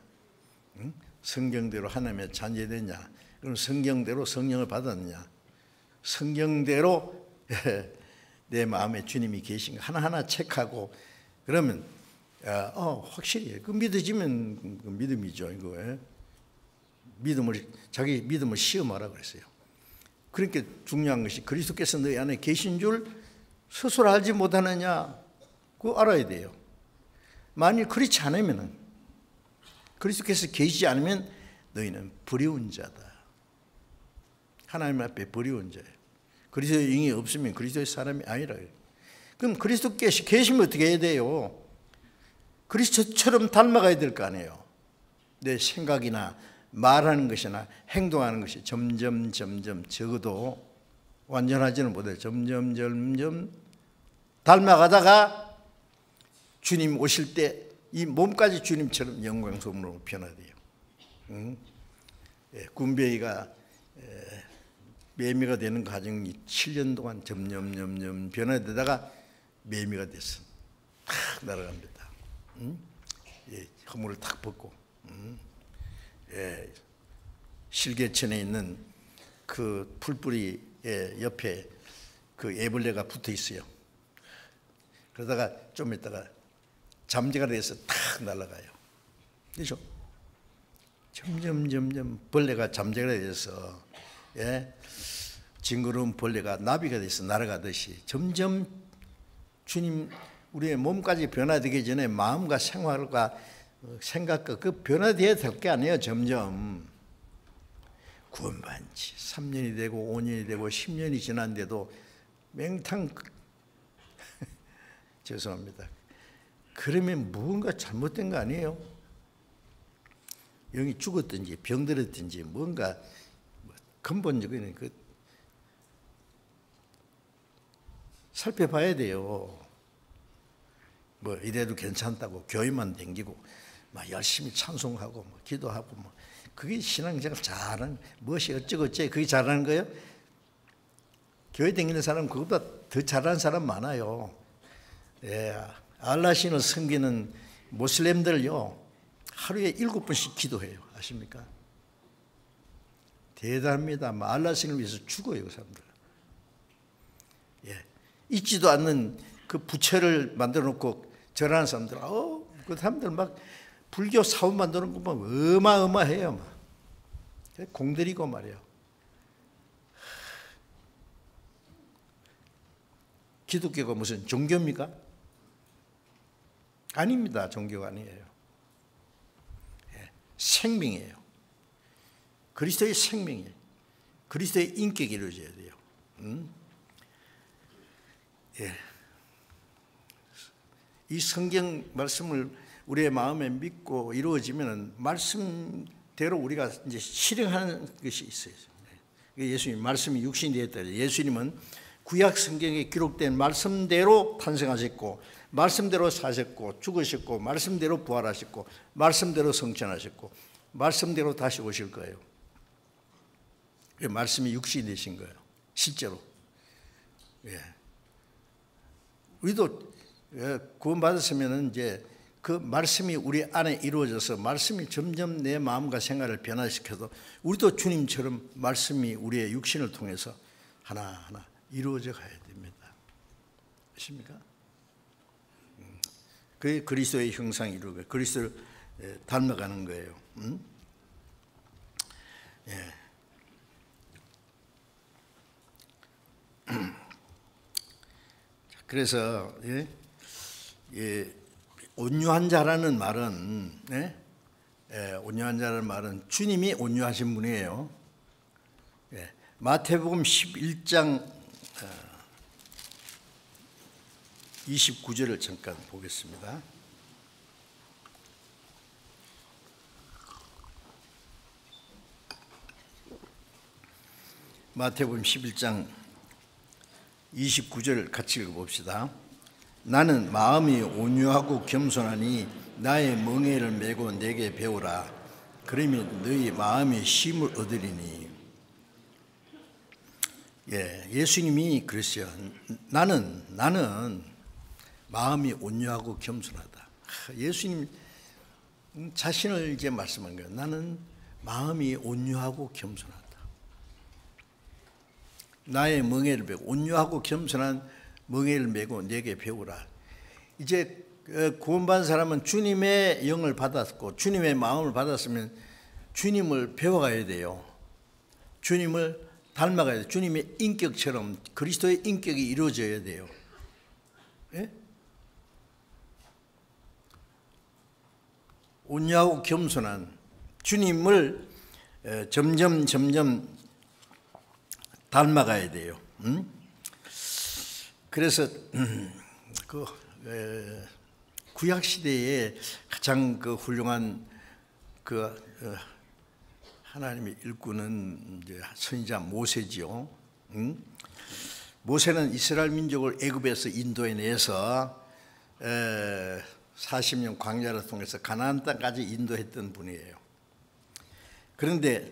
성경대로 하나님의 자녀 됐냐? 그럼 성경대로 성령을 받았느냐? 성경대로 내 마음에 주님이 계신가? 하나하나 체크하고 그러면 확실히 그 믿어지면 그 믿음이죠. 이거 자기 믿음을 시험하라 그랬어요. 그러니까 중요한 것이 그리스도께서 너희 안에 계신 줄 스스로 알지 못하느냐? 그거 알아야 돼요. 만일 그렇지 않으면은 그리스도께서 계시지 않으면 너희는 버려운 자다. 하나님 앞에 버려운 자예요. 그리스도의 영이 없으면 그리스도의 사람이 아니라. 그럼 그리스도께서 계시면 어떻게 해야 돼요? 그리스도처럼 닮아가야 될 거 아니에요. 내 생각이나 말하는 것이나 행동하는 것이 점점 적어도 완전하지는 못해요. 점점 닮아가다가 주님 오실 때 이 몸까지 주님처럼 영광스러움으로 변화돼요. 예, 군뱅이가 매미가 되는 과정이 7년 동안 점점 변화되다가 매미가 됐어. 탁 날아갑니다. 예, 허물을 탁 벗고 예, 실개천에 있는 그 풀뿌리 옆에 그 애벌레가 붙어 있어요. 그러다가 좀 있다가 잠재가 돼서 탁 날아가요. 그렇죠? 점점 벌레가 잠재가 돼서 예, 징그러운 벌레가 나비가 돼서 날아가듯이 점점 주님 우리의 몸까지 변화되기 전에 마음과 생활과 생각과 그 변화되어야 될 게 아니에요. 점점 구원받은 지 3년이 되고 5년이 되고 10년이 지났는데도 맹탕 죄송합니다. 그러면 무언가 잘못된 거 아니에요? 영이 죽었든지 병들었든지 뭔가 근본적인 그 살펴봐야 돼요. 뭐 이래도 괜찮다고 교회만 댕기고 막 열심히 찬송하고 뭐 기도하고 뭐 그게 신앙생활 잘하는 무엇이 어쩌고저쩌고 그게 잘하는 거예요? 교회 댕기는 사람 그것보다 더 잘하는 사람 많아요. 예, 알라신을 섬기는 모슬렘들요 하루에 7번씩 기도해요. 아십니까? 대단합니다. 알라신을 위해서 죽어요, 그 사람들. 예, 있지도 않는 그 부처를 만들어 놓고 절하는 사람들, 그 사람들 막 불교 사원 만드는 거 보면 어마어마해요. 막. 공들이고 말이에요. 기독교가 무슨 종교입니까? 아닙니다. 종교가 아니에요. 예, 생명이에요. 그리스도의 생명이에요. 그리스도의 인격이 이루어져야 돼요. 예. 이 성경 말씀을 우리의 마음에 믿고 이루어지면 말씀대로 우리가 이제 실행하는 것이 있어요. 예수님 말씀이 육신이 되었다. 예수님은 구약 성경에 기록된 말씀대로 탄생하셨고 말씀대로 사셨고 죽으셨고 말씀대로 부활하셨고 말씀대로 성천하셨고 말씀대로 다시 오실 거예요. 말씀이 육신이 되신 거예요. 실제로. 예. 우리도 구원받았으면 이제 그 말씀이 우리 안에 이루어져서 말씀이 점점 내 마음과 생활을 변화시켜서 우리도 주님처럼 말씀이 우리의 육신을 통해서 하나하나 이루어져 가야 됩니다. 아십니까? 그게 그리스도의 형상이 이루어져요. 그리스도를 닮아가는 거예요. 예. 그래서 온유한 자라는 말은 온유한 자라는 말은 주님이 온유하신 분이에요. 마태복음 11장 29절을 잠깐 보겠습니다. 마태복음 11장 29절 같이 읽어봅시다. 나는 마음이 온유하고 겸손하니 나의 멍에를 메고 내게 배우라. 그러면 너희 마음이 쉼을 얻으리니. 예, 예수님이 그랬어요. 나는 마음이 온유하고 겸손하다. 예수님 자신을 이제 말씀한 거예요. 나는 마음이 온유하고 겸손하다. 나의 멍에를 메고 온유하고 겸손한 멍에를 메고 내게 배우라. 이제 구원받은 사람은 주님의 영을 받았고 주님의 마음을 받았으면 주님을 배워가야 돼요. 주님을 닮아가야 돼요. 주님의 인격처럼 그리스도의 인격이 이루어져야 돼요. 예? 온유하고 겸손한 주님을 점점 닮아가야 돼요. 그래서 구약 시대에 가장 훌륭한 하나님의 일꾼은 이제 선지자 모세지요. 모세는 이스라엘 민족을 애굽에서 인도해내서 40년 광야를 통해서 가나안 땅까지 인도했던 분이에요. 그런데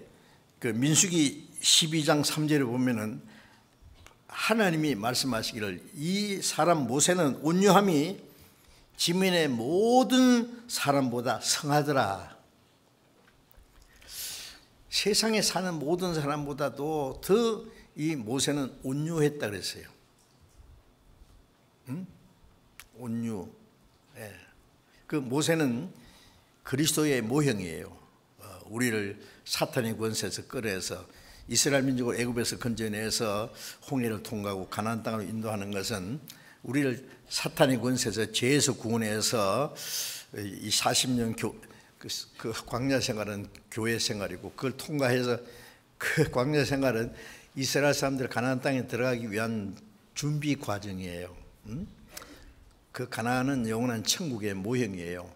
그 민수기 12장 3절에 보면은 하나님이 말씀하시기를 이 사람 모세는 온유함이 지면의 모든 사람보다 성하더라. 세상에 사는 모든 사람보다도 더 이 모세는 온유했다 그랬어요. 온유. 예. 그 모세는 그리스도의 모형이에요. 우리를 사탄의 권세에서 끌어내서 이스라엘 민족을 애굽에서 건져내서 홍해를 통과하고 가나안 땅으로 인도하는 것은 우리를 사탄의 권세에서 죄에서 구원해서 이 40년 그 광야 생활은 교회 생활이고, 그걸 통과해서 그 광야 생활은 이스라엘 사람들 가나안 땅에 들어가기 위한 준비 과정이에요. 그 가나안은 영원한 천국의 모형이에요.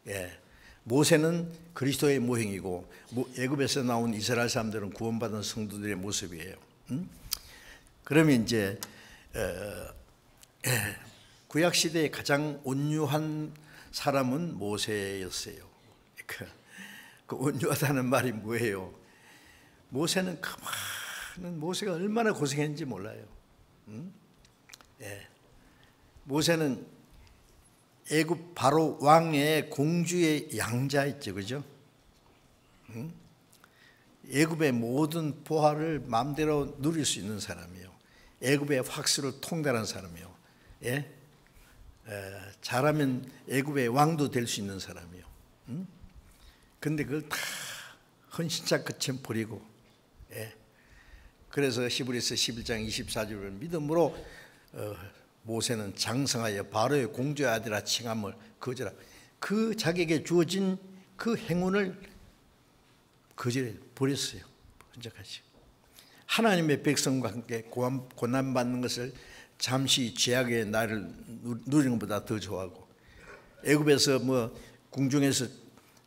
예. 모세는 그리스도의 모형이고 애굽에서 나온 이스라엘 사람들은 구원받은 성도들의 모습이에요. 그러면 이제 구약 시대에 가장 온유한 사람은 모세였어요. 그 온유하다는 말이 뭐예요? 모세는 모세가 얼마나 고생했는지 몰라요. 예. 모세는 애굽 바로 왕의 공주의 양자였죠, 그죠? 애굽의 모든 보화를 마음대로 누릴 수 있는 사람이요. 애굽의 확수를 통달한 사람이요. 예? 잘하면 애굽의 왕도 될 수 있는 사람이요. 근데 그걸 다 헌신자 끝에 버리고, 예. 그래서 히브리서 11장 24절은 믿음으로 모세는 장성하여 바로의 공주의 아들아 칭함을 거절하고, 그 자기에게 주어진 그 행운을 거절해 버렸어요. 혼자까지. 하나님의 백성과 함께 고난받는 것을 잠시 죄악의 날을 누리는 것보다 더 좋아하고, 애굽에서 뭐 궁중에서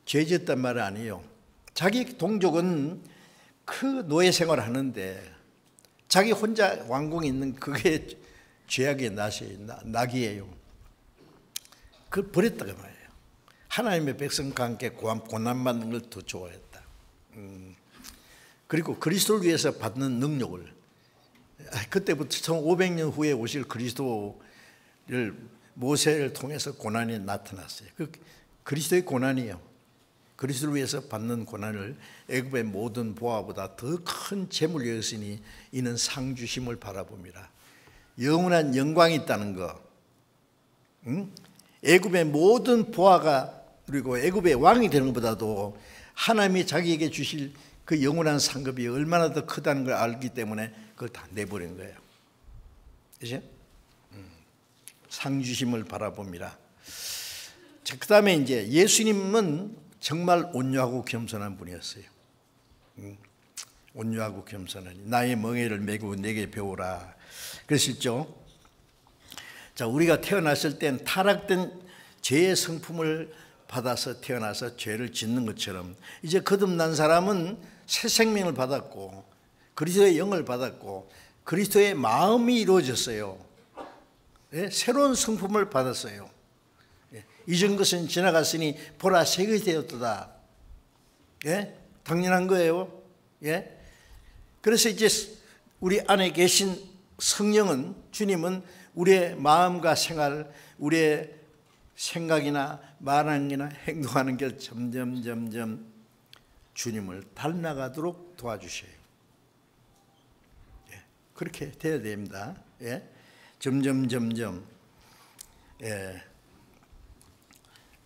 죄졌단 말은 아니에요. 자기 동족은 그 노예 생활을 하는데 자기 혼자 왕궁에 있는 그게 죄악의 낙이에요. 그걸 버렸다고 말이에요. 하나님의 백성과 함께 고난받는 걸 더 좋아했다. 그리고 그리스도를 위해서 받는 능력을, 그때부터 1500년 후에 오실 그리스도를 모세를 통해서 고난이 나타났어요. 그 그리스도의 고난이에요. 그리스도를 위해서 받는 고난을 애굽의 모든 보화보다 더 큰 재물이 여겼으니 이는 상 주심을 바라봅니다. 영원한 영광이 있다는 거. 애굽의 모든 보화가, 그리고 애굽의 왕이 되는 것보다도 하나님이 자기에게 주실 그 영원한 상급이 얼마나 더 크다는 걸 알기 때문에 그걸 다 내버린 거예요. 그죠? 상 주심을 바라봅니다. 자, 그 다음에 이제 예수님은 정말 온유하고 겸손한 분이었어요. 온유하고 겸손하니 나의 멍에를 메고 내게 배우라 그러셨죠. 자, 우리가 태어났을 땐 타락된 죄의 성품을 받아서 태어나서 죄를 짓는 것처럼 이제 거듭난 사람은 새 생명을 받았고 그리스도의 영을 받았고 그리스도의 마음이 이루어졌어요. 예? 새로운 성품을 받았어요. 이전 것은 지나갔으니 보라 새 것이 되었도다. 예? 당연한 거예요. 예? 그래서 이제 우리 안에 계신 성령은, 주님은 우리의 마음과 생활, 우리의 생각이나 말하는 게나 행동하는 게 점점 주님을 닮아가도록 도와주셔요. 예. 그렇게 돼야 됩니다. 예? 점점. 예.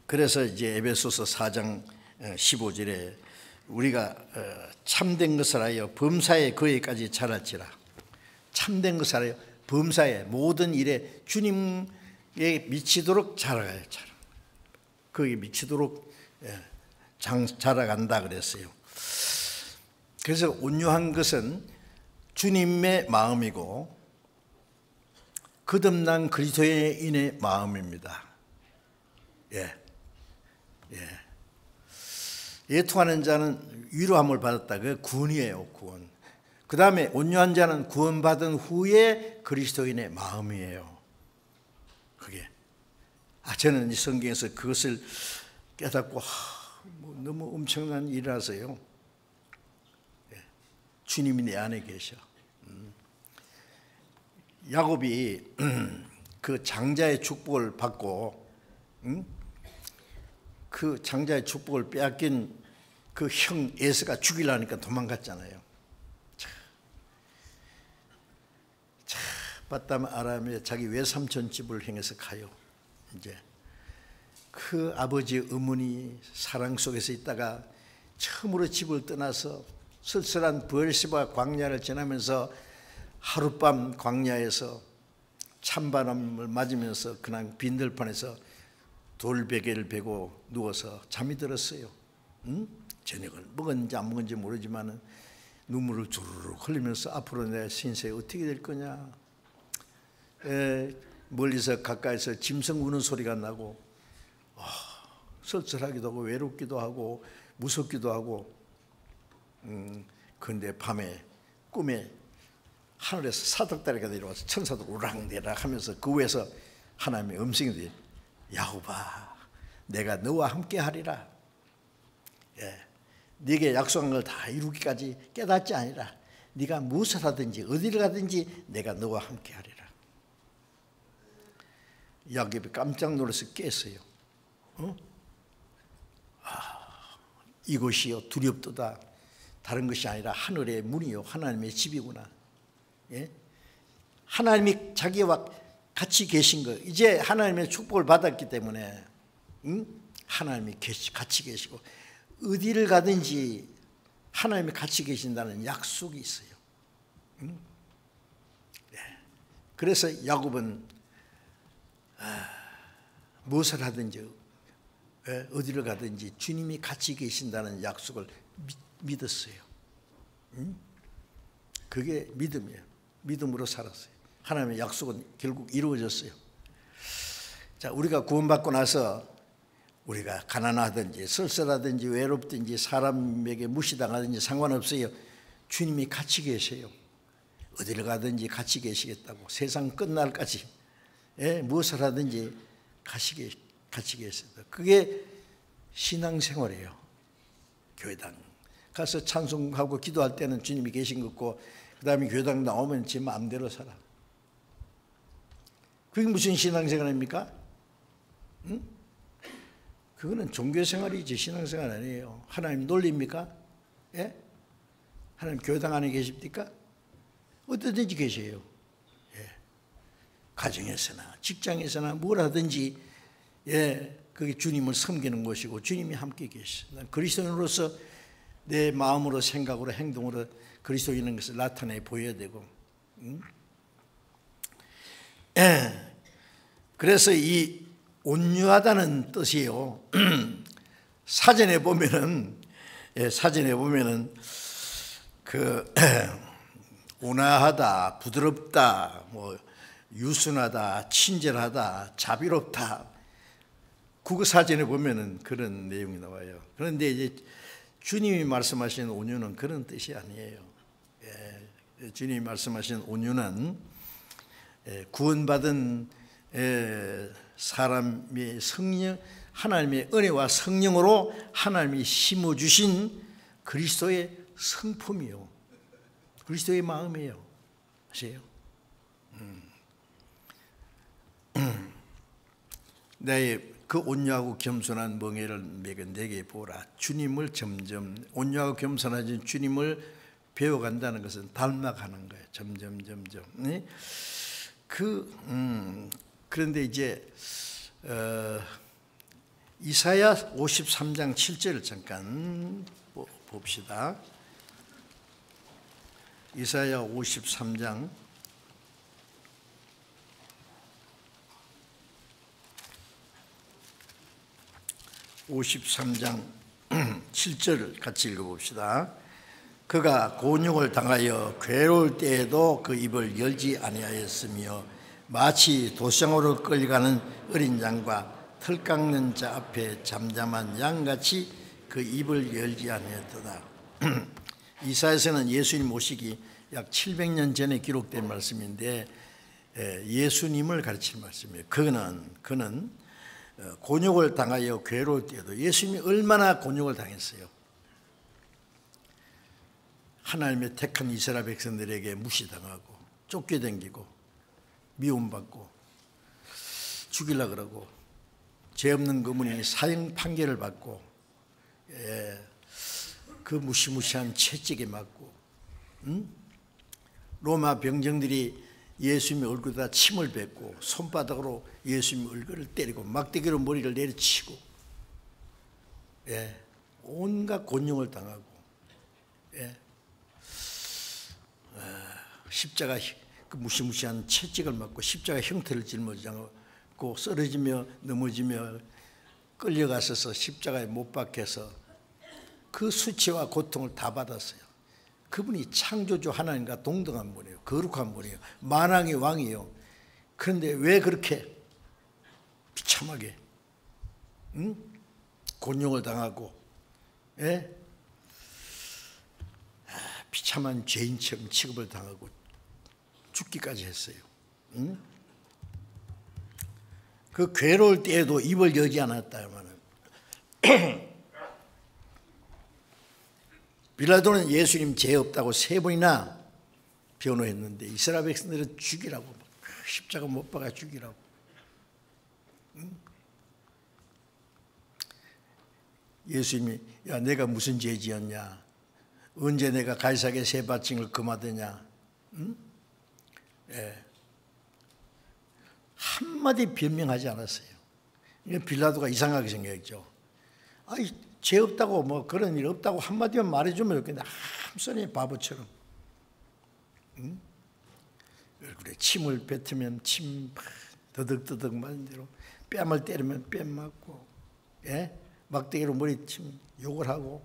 그래서 이제 에베소서 4장 15절에 우리가 참된 것을 하여 범사에 거기까지 자랄지라. 참된 것을 하여 범사에 모든 일에 주님에 미치도록 자라가요. 거기에 미치도록 자라간다 그랬어요. 그래서 온유한 것은 주님의 마음이고 거듭난 그리스도인의 마음입니다. 예. 애통하는 자는 위로함을 받았다. 그게 구원이에요. 구원. 그 다음에 온유한 자는 구원받은 후에 그리스도인의 마음이에요. 그게 저는 이 성경에서 그것을 깨닫고 너무 엄청난 일이라서요. 주님이 내 안에 계셔. 야곱이 그 장자의 축복을 받고 그 장자의 축복을 빼앗긴 그 형 에서가 죽이려니까 도망갔잖아요. 바담 아람에 자기 외삼촌 집을 향해서 가요. 이제 그 아버지의 어머니 사랑 속에서 있다가 처음으로 집을 떠나서 쓸쓸한 브엘시바 광야를 지나면서 하룻밤 광야에서 찬바람을 맞으면서 그냥 빈들판에서 돌베개를 베고 누워서 잠이 들었어요. 저녁을 먹었는지 안 먹었는지 모르지만 눈물을 주르륵 흘리면서 앞으로 내 신세 어떻게 될 거냐. 멀리서 가까이서 짐승 우는 소리가 나고 쓸쓸하기도 하고 외롭기도 하고 무섭기도 하고 그런데 밤에 꿈에 하늘에서 사닥다리가 내려와서 천사들 우락내락 하면서 그 위에서 하나님의 음성이 들려요. 야곱아, 내가 너와 함께 하리라. 네게 약속한 걸 다 이루기까지 깨닫지 아니라 네가 무엇을 하든지 어디를 가든지 내가 너와 함께 하리라. 야곱이 깜짝 놀라서 깼어요. 이곳이요 두렵도다. 다른 것이 아니라 하늘의 문이요 하나님의 집이구나. 하나님이 자기와 같이 계신 거, 이제 하나님의 축복을 받았기 때문에 하나님이 같이 계시고 어디를 가든지 하나님이 같이 계신다는 약속이 있어요. 그래서 야곱은 무엇을 하든지 어디를 가든지 주님이 같이 계신다는 약속을 믿었어요. 그게 믿음이에요. 믿음으로 살았어요. 하나님의 약속은 결국 이루어졌어요. 자, 우리가 구원받고 나서 우리가 가난하든지 쓸쓸하든지 외롭든지 사람에게 무시당하든지 상관없어요. 주님이 같이 계세요. 어디를 가든지 같이 계시겠다고. 세상 끝날까지 무엇을 하든지 같이 계십니다. 그게 신앙생활이에요. 교회당 가서 찬송하고 기도할 때는 주님이 계신 것 같고 그 다음에 교회당 나오면 지 마음대로 살아. 그게 무슨 신앙생활입니까? 그거는 종교생활이지 신앙생활 아니에요. 하나님 놀립니까? 하나님 교회당 안에 계십니까? 어디든지 계세요. 가정에서나 직장에서나 뭘 하든지 그게 주님을 섬기는 것이고 주님이 함께 계십니다. 그리스도인으로서 내 마음으로 생각으로 행동으로 그리스도인인 것을 나타내 보여야 되고 그래서 이 온유하다는 뜻이에요. 사전에 보면은 그 온화하다, 부드럽다, 뭐 유순하다, 친절하다, 자비롭다. 국어 사전에 보면은 그런 내용이 나와요. 그런데 이제 주님이 말씀하신 온유는 그런 뜻이 아니에요. 주님이 말씀하신 온유는 구원받은 사람의 성령, 하나님의 은혜와 성령으로 하나님이 심어주신 그리스도의 성품이요. 그리스도의 마음이에요. 아세요? 나의 그 온유하고 겸손한 멍에를 먹은 내게 보라. 주님을 점점 온유하고 겸손하신 주님을 배워간다는 것은 닮아가는 거예요. 점점. 그런데 이제 이사야 53장 7절을 잠깐 봅시다. 이사야 53장 7절을 같이 읽어봅시다. 그가 곤욕을 당하여 괴로울 때에도 그 입을 열지 아니하였으며 마치 도상으로 끌려가는 어린 양과 털 깎는 자 앞에 잠잠한 양같이 그 입을 열지 아니하였도다. 이사야서는 예수님 오시기 약 700년 전에 기록된 말씀인데 예수님을 가르치는 말씀이에요. 그는 곤욕을 당하여 괴로울 때에도 예수님이 얼마나 곤욕을 당했어요. 하나님의 택한 이스라엘 백성들에게 무시당하고 쫓겨다니고 미움받고 죽이려고 그러고 죄 없는 그분이 사형 판결을 받고 그 무시무시한 채찍에 맞고 로마 병정들이 예수님의 얼굴에다 침을 뱉고 손바닥으로 예수님의 얼굴을 때리고 막대기로 머리를 내리치고 온갖 곤욕을 당하고 십자가 그 무시무시한 채찍을 맞고 십자가 형태를 짊어지고 쓰러지며 넘어지며 끌려가셔서 십자가에 못 박혀서 그 수치와 고통을 다 받았어요. 그분이 창조주 하나님과 동등한 분이에요. 거룩한 분이에요. 만왕의 왕이에요. 그런데 왜 그렇게 비참하게 곤욕을 당하고 비참한 죄인처럼 취급을 당하고 죽기까지 했어요. 그 괴로울 때에도 입을 열지 않았다면 빌라도는 예수님 죄 없다고 3번이나 변호했는데 이스라엘 백성들은 죽이라고 십자가 못 박아 죽이라고. 예수님이 야 내가 무슨 죄 지었냐, 언제 내가 가이사에게 세 바칭을 금하더냐, 한마디 변명하지 않았어요. 빌라도가 이상하게 생각했죠. 아이 죄 없다고 뭐 그런 일 없다고 한마디만 말해주면 좋겠는데 함선이 바보처럼 얼굴에 침을 뱉으면 침 더덕더덕 맞은 대로 뺨을 때리면 뺨 맞고 막대기로 머리침 욕을 하고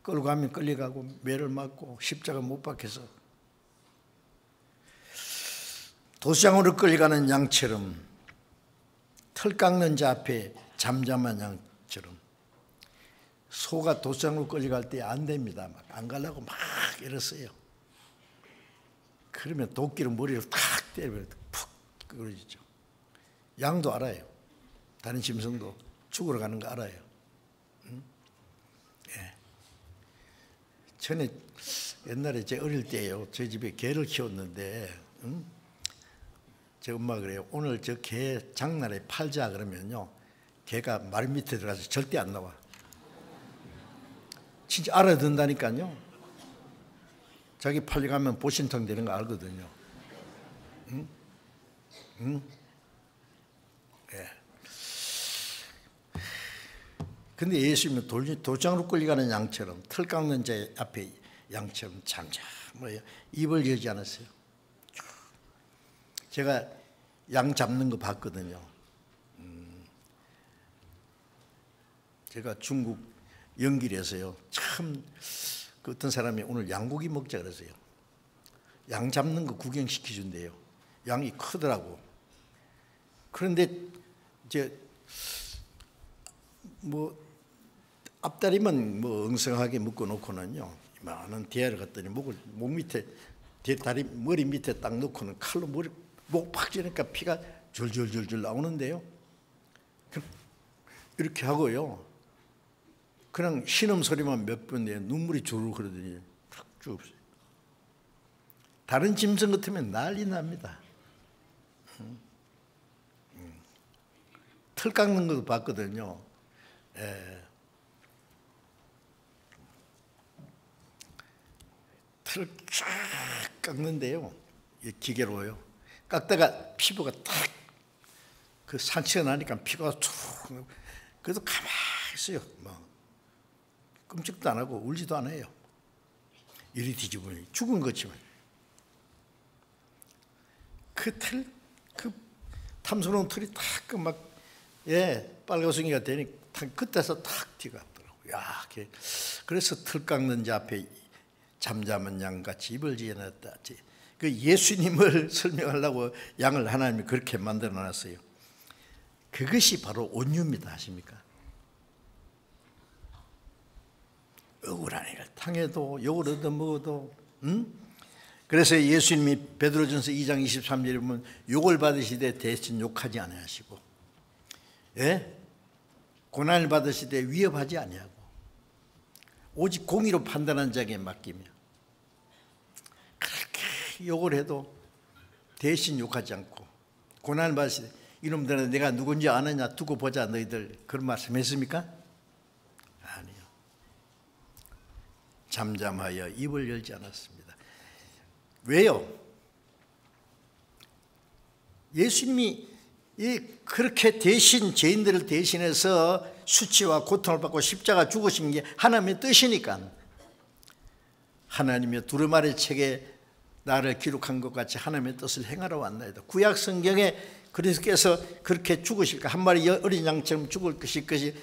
끌고 가면 끌려가고 매를 맞고 십자가 못 박혀서 도시장으로 끌려가는 양처럼 털 깎는 자 앞에 잠잠한 양처럼 소가 도시장으로 끌려갈 때 안 됩니다. 막 안 가려고 막 이랬어요. 그러면 도끼로 머리를 탁 때리면 푹 그러지죠. 양도 알아요. 다른 짐승도 죽으러 가는 거 알아요. 전에 옛날에 제 어릴 때요. 저희 집에 개를 키웠는데 제 엄마가 그래요. 오늘 저 개 장날에 팔자 그러면요. 개가 말 밑에 들어가서 절대 안 나와. 진짜 알아듣는다니까요. 자기 팔려가면 보신탕 되는 거 알거든요. 근데 예수님은 도장으로 끌려가는 양처럼 털 깎는 자 앞에 양처럼 잠잠해요. 입을 열지 않았어요. 제가 양 잡는 거 봤거든요. 제가 중국 연길에서요. 참 그 어떤 사람이 오늘 양고기 먹자 그랬어요. 양 잡는 거 구경시켜준대요. 양이 크더라고. 그런데 이제 뭐 앞다리만 뭐 엉성하게 묶어 놓고는요. 많은 대야를 갔더니 목 밑에 다리 머리 밑에 딱 놓고는 칼로 목 팍 찌르니까 피가 줄줄줄줄 나오는데요. 이렇게 하고요. 그냥 신음소리만 몇 번 내요. 눈물이 주르륵 흐르더니 쭉. 다른 짐승 같으면 난리 납니다. 털 깎는 것도 봤거든요. 털을 쫙 깎는데요. 기계로요. 깎다가 피부가 탁 그 상처가 나니까 피가 툭. 그래도 가만히 있어요. 뭐 끔찍도 안 하고 울지도 않아요. 이리 뒤집으니 죽은 것지만 그 탐스러운 털이 탁 막 빨간송이가 되니 그때서 탁 튀어갔더라고요. 야, 그래서 털 깎는 자 앞에 잠잠한 양같이 입을 지어놨다. 그 예수님을 설명하려고 양을 하나님이 그렇게 만들어놨어요. 그것이 바로 온유입니다. 아십니까? 억울한 일을 당해도 욕을 얻어먹어도 그래서 예수님이 베드로전서 2장 23절에 보면 욕을 받으시되 대신 욕하지 아니하시고 예? 고난을 받으실 때 위협하지 아니하고 오직 공의로 판단한 자에게 맡기며 그렇게 욕을 해도 대신 욕하지 않고 고난을 받으실 때 이놈들은 내가 누군지 아느냐 두고 보자 너희들 그런 말씀 했습니까? 아니요. 잠잠하여 입을 열지 않았습니다. 왜요? 예수님이 그렇게 대신 죄인들을 대신해서 수치와 고통을 받고 십자가 죽으신 게 하나님의 뜻이니까 하나님의 두루마리 책에 나를 기록한 것 같이 하나님의 뜻을 행하러 왔나이다. 구약 성경에 그리스도께서 그렇게 죽으실까 한 마리 어린 양처럼 죽을 것이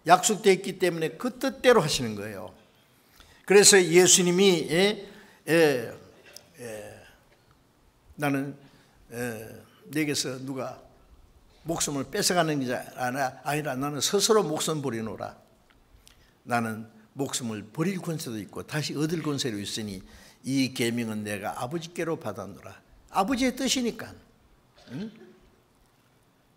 약속되어 있기 때문에 그 뜻대로 하시는 거예요. 그래서 예수님이 나는 내게서 누가 목숨을 뺏어가는 게 아니라 나는 스스로 목숨 버리노라. 나는 목숨을 버릴 권세도 있고 다시 얻을 권세도 있으니 이 계명은 내가 아버지께로 받았노라. 아버지의 뜻이니까. 응?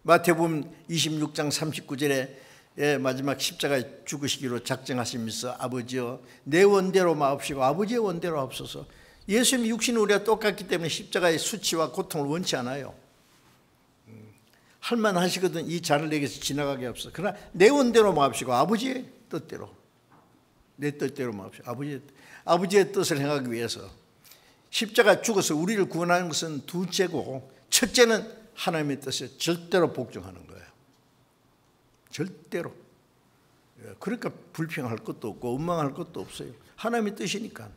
마태복음 26장 39절에 마지막 십자가에 죽으시기로 작정하시면서 아버지여 내 원대로 마옵시고 아버지의 원대로 하옵소서. 예수님 육신은 우리가 똑같기 때문에 십자가의 수치와 고통을 원치 않아요. 할만하시거든. 이 잔을 내게서 지나가게 없어. 그러나 내 원대로 마옵시고 아버지의 뜻대로 내 뜻대로 마옵시고 아버지의 뜻을 행하기 위해서 십자가 죽어서 우리를 구원하는 것은 둘째고 첫째는 하나님의 뜻에 절대로 복종하는 거예요. 절대로. 그러니까 불평할 것도 없고 원망할 것도 없어요. 하나님의 뜻이니까.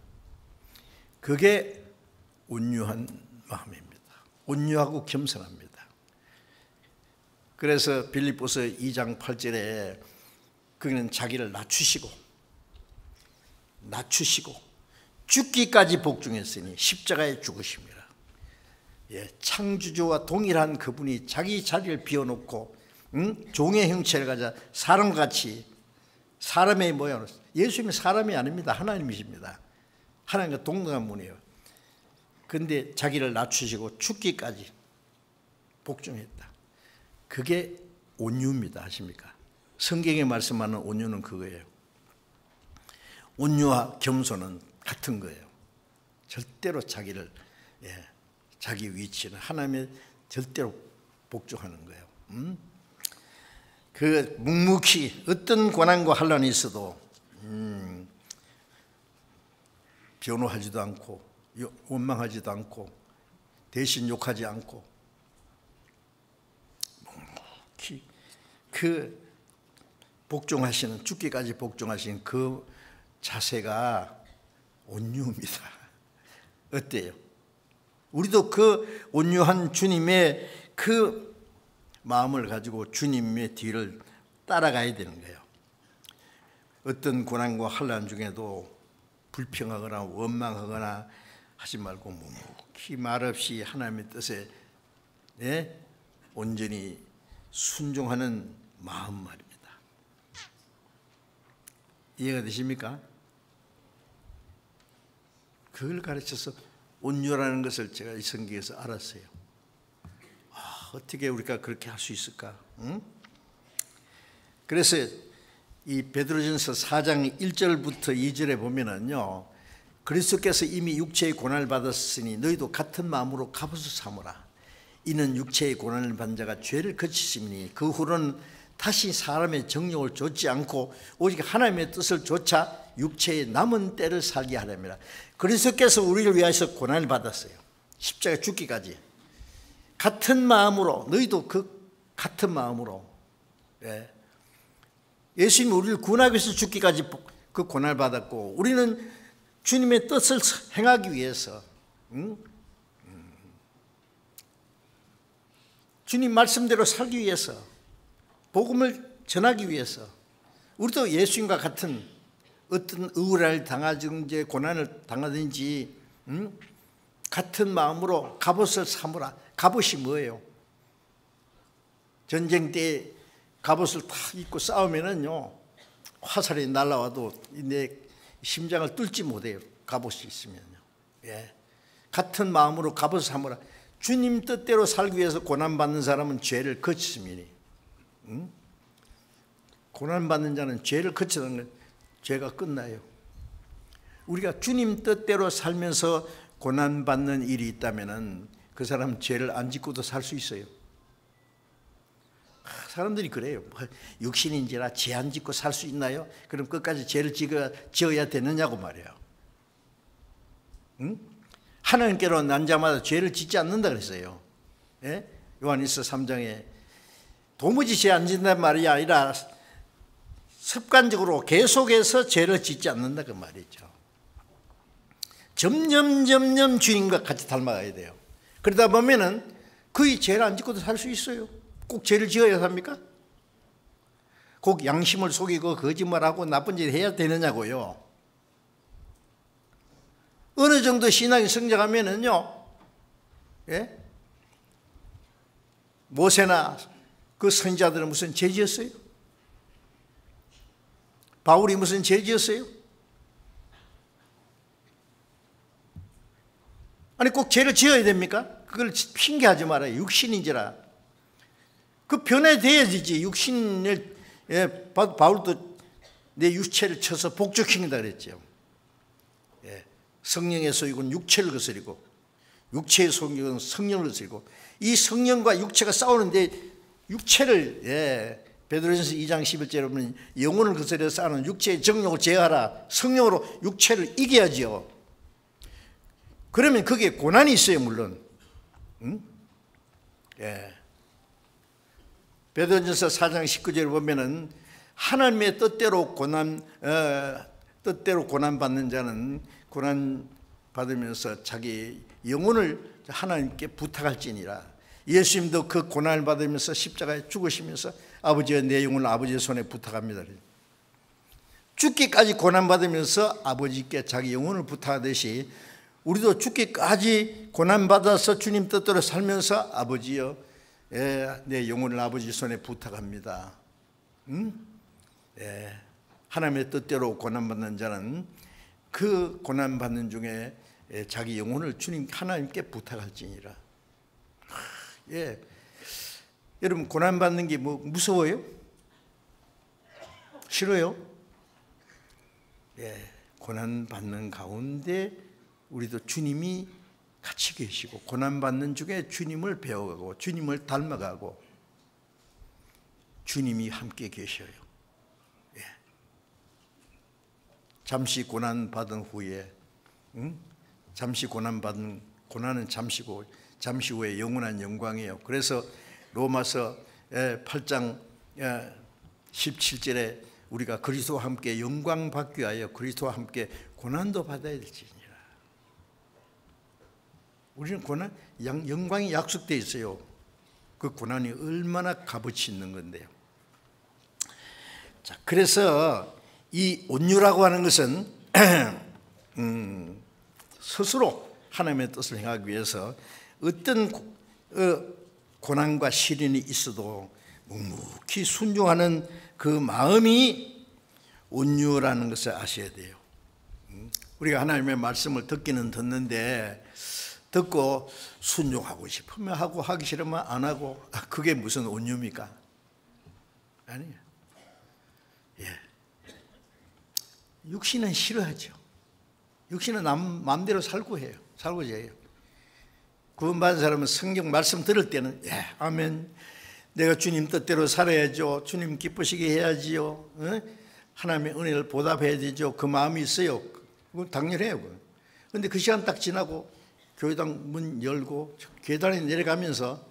그게 온유한 마음입니다. 온유하고 겸손합니다. 그래서 빌립보서 2장 8절에 그는 자기를 낮추시고 죽기까지 복종했으니 십자가에 죽으십니다. 창조주와 동일한 그분이 자기 자리를 비워놓고 종의 형체를 가져 사람같이 사람의 모양으로 예수님은 사람이 아닙니다. 하나님이십니다. 하나님과 동등한 분이에요. 그런데 자기를 낮추시고 죽기까지 복종했다. 그게 온유입니다. 아십니까? 성경에 말씀하는 온유는 그거예요. 온유와 겸손은 같은 거예요. 절대로 자기를 자기 위치는 하나님의 절대로 복종하는 거예요. 그 묵묵히 어떤 고난과 환난이 있어도 변호하지도 않고 원망하지도 않고 대신 욕하지 않고 묵묵히 그 복종하시는 죽기까지 복종하시는 그 자세가 온유입니다. 어때요? 우리도 그 온유한 주님의 그 마음을 가지고 주님의 뒤를 따라가야 되는 거예요. 어떤 고난과 환난 중에도 불평하거나 원망하거나 하지 말고 묵묵히 말없이 하나님의 뜻에 온전히 순종하는 마음 말입니다. 이해가 되십니까? 그걸 가르쳐서 온유라는 것을 제가 이 성경에서 알았어요. 어떻게 우리가 그렇게 할 수 있을까? 응? 그래서 이 베드로전서 4장 1절부터 2절에 보면은요, 그리스도께서 이미 육체의 고난을 받았으니 너희도 같은 마음으로 갑옷을 삼으라. 이는 육체의 고난을 받은 자가 죄를 거치심이니 그 후로는 다시 사람의 정욕을 좇지 않고 오직 하나님의 뜻을 좇아 육체의 남은 때를 살게 하렵니다. 그리스도께서 우리를 위하여서 고난을 받았어요. 십자가에 죽기까지. 같은 마음으로 너희도 그 같은 마음으로 예수님이 우리를 구원하기 위해서 죽기까지 그 고난을 받았고 우리는 주님의 뜻을 행하기 위해서 주님 말씀대로 살기 위해서 복음을 전하기 위해서 우리도 예수님과 같은 어떤 의뢰를 당하든지 고난을 당하든지 같은 마음으로 갑옷을 삼으라. 갑옷이 뭐예요? 전쟁 때 갑옷을 탁 입고 싸우면은요 화살이 날아와도 내 심장을 뚫지 못해요. 갑옷이 있으면요. 같은 마음으로 갑옷을 삼으라. 주님 뜻대로 살기 위해서 고난 받는 사람은 죄를 거치심이니 고난받는 자는 죄를 거치는 죄가 끝나요. 우리가 주님 뜻대로 살면서 고난받는 일이 있다면 그 사람 죄를 안 짓고도 살 수 있어요. 사람들이 그래요. 육신인지라 죄 안 짓고 살 수 있나요? 그럼 끝까지 죄를 지어야 되느냐고 말이에요. 응? 하나님께로 난 자마다 죄를 짓지 않는다 그랬어요. 예? 요한일서 3장에 도무지 죄 안 짓는단 말이 아니라 습관적으로 계속해서 죄를 짓지 않는다 그 말이죠. 점점 주님과 같이 닮아가야 돼요. 그러다 보면은 거의 죄를 안 짓고도 살 수 있어요. 꼭 죄를 지어야 삽니까? 꼭 양심을 속이고 거짓말하고 나쁜 짓을 해야 되느냐고요. 어느 정도 신앙이 성장하면은요, 예? 모세나 그 선지자들은 무슨 죄 지었어요? 바울이 무슨 죄 지었어요? 아니 꼭 죄를 지어야 됩니까? 그걸 핑계하지 말아요. 육신인지라. 그 변해야지. 육신을, 예, 바울도 내 육체를 쳐서 복종시킨다 그랬죠. 예, 성령의 소유는 육체를 거스리고 육체의 소유는 성령을 거스리고 이 성령과 육체가 싸우는데 육체를, 예, 베드로전서 2장 11절에 보면 영혼을 거스려 싸우는 육체의 정욕을 제어하라. 성령으로 육체를 이겨야지요. 그러면 그게 고난이 있어요, 물론. 응? 예. 베드로전서 4장 19절에 보면은 하나님의 뜻대로 고난받는 자는 고난 받으면서 자기 영혼을 하나님께 부탁할지니라. 예수님도 그 고난을 받으면서 십자가에 죽으시면서 아버지의 내 영혼을 아버지의 손에 부탁합니다. 죽기까지 고난받으면서 아버지께 자기 영혼을 부탁하듯이 우리도 죽기까지 고난받아서 주님 뜻대로 살면서 아버지여, 예, 내 영혼을 아버지 손에 부탁합니다. 응? 예, 하나님의 뜻대로 고난받는 자는 그 고난받는 중에, 예, 자기 영혼을 주님 하나님께 부탁할지니라. 예, 여러분 고난받는 게 뭐 무서워요? 싫어요? 예, 고난받는 가운데 우리도 주님이 같이 계시고 고난받는 중에 주님을 배워가고 주님을 닮아가고 주님이 함께 계셔요. 예. 잠시 고난받은 후에, 잠시 고난은 잠시고 잠시 후에 영원한 영광이에요. 그래서 로마서 8장 17절에 우리가 그리스도와 함께 영광 받기 위하여 그리스도와 함께 고난도 받아야 될지니라. 우리는 고난, 영광이 약속되어 있어요. 그 고난이 얼마나 값어치 있는 건데요. 자, 그래서 이 온유라고 하는 것은 스스로 하나님의 뜻을 행하기 위해서 어떤 고난과 시련이 있어도 묵묵히 순종하는 그 마음이 온유라는 것을 아셔야 돼요. 우리가 하나님의 말씀을 듣기는 듣는데 듣고 순종하고 싶으면 하고 하기 싫으면 안 하고, 그게 무슨 온유입니까? 아니에요. 예. 육신은 싫어하죠. 육신은 남 마음대로 살고자 해요. 구원받은 사람은 성경 말씀 들을 때는, 예, 아멘, 내가 주님 뜻대로 살아야죠, 주님 기쁘시게 해야지요, 하나님의 은혜를 보답해야 되죠, 그 마음이 있어요. 그건 당연해요. 그런데 그 시간 딱 지나고 교회당 문 열고 계단에 내려가면서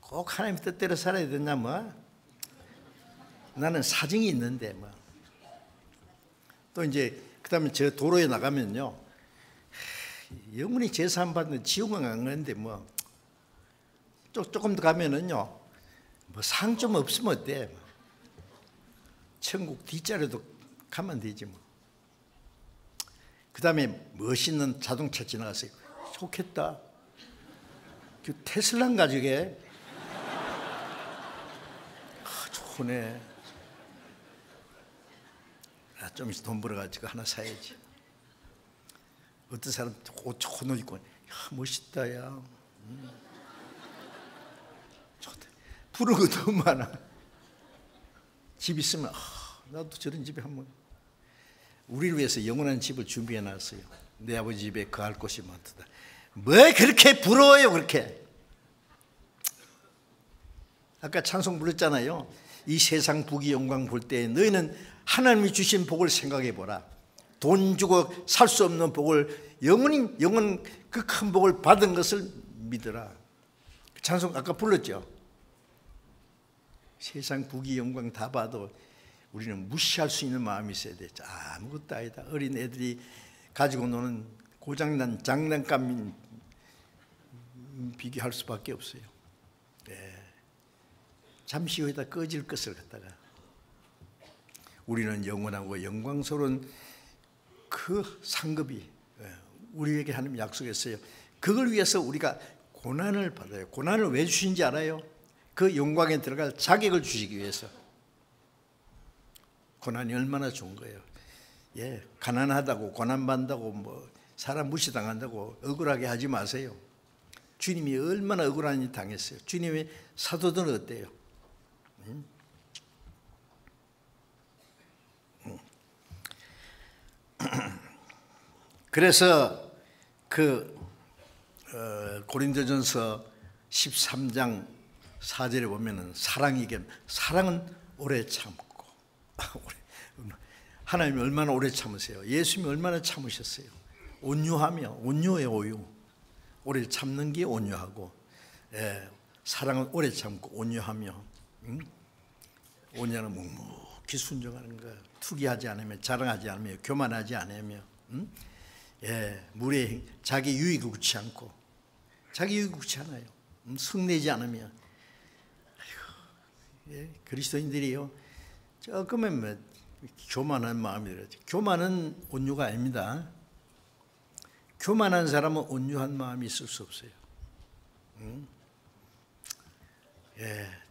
꼭 하나님 뜻대로 살아야 되냐, 뭐 나는 사정이 있는데, 뭐 또 이제 그 다음에 저 도로에 나가면요, 영원히 제사함 받는 지옥은 안 가는데 뭐 조금 더 가면은요, 뭐 상 좀 없으면 어때? 천국 뒷자리도 가면 되지 뭐. 그 다음에 멋있는 자동차 지나갔어요. 좋겠다. 그 테슬라인가 저게? 좋네. 좀 있어 돈 벌어가지고 하나 사야지. 어떤 사람 옷 좋은 옷 입고, 야, 멋있다, 야. 좋다. 부른 거 너무 많아. 집 있으면 나도 저런 집에 한번, 우리를 위해서 영원한 집을 준비해 놨어요. 내 아버지 집에 거할 곳이 많다. 뭐 그렇게 부러워요 그렇게. 아까 찬송 불렀잖아요. 이 세상 부귀 영광 볼 때 너희는 하나님이 주신 복을 생각해 보라. 돈 주고 살 수 없는 복을, 영원 그 큰 복을 받은 것을 믿으라. 찬송 아까 불렀죠. 세상 부귀 영광 다 봐도 우리는 무시할 수 있는 마음이 있어야 돼. 아무것도 아니다. 어린 애들이 가지고 노는 고장난 장난감 비교할 수밖에 없어요. 네. 잠시 후에다 꺼질 것을 갖다가 우리는 영원하고 영광스러운 그 상급이 우리에게 하나님 약속했어요. 그걸 위해서 우리가 고난을 받아요. 고난을 왜 주신지 알아요? 그 영광에 들어갈 자격을 주시기 위해서. 고난이 얼마나 좋은 거예요. 예, 가난하다고 고난받는다고 뭐 사람 무시당한다고 억울하게 하지 마세요. 주님이 얼마나 억울한 일 당했어요. 주님의 사도들은 어때요? 그래서 고린도전서 13장 4절에 보면은 사랑은 오래 참고 하나님이 얼마나 오래 참으세요. 예수님이 얼마나 참으셨어요. 온유하며, 온유의 오유, 오래 참는 게 온유하고, 사랑은 오래 참고 온유하며, 온유는 묵묵히 순종하는 거, 투기하지 않으며, 자랑하지 않으며, 교만하지 않으며, 무례, 자기 유익을 구치 않고, 자기 유익을 구치 않아요. 성내지 않으며. 그리스도인들이요, 조금은 뭐 교만한 마음이 들어요. 교만은 온유가 아닙니다. 교만한 사람은 온유한 마음이 있을 수 없어요.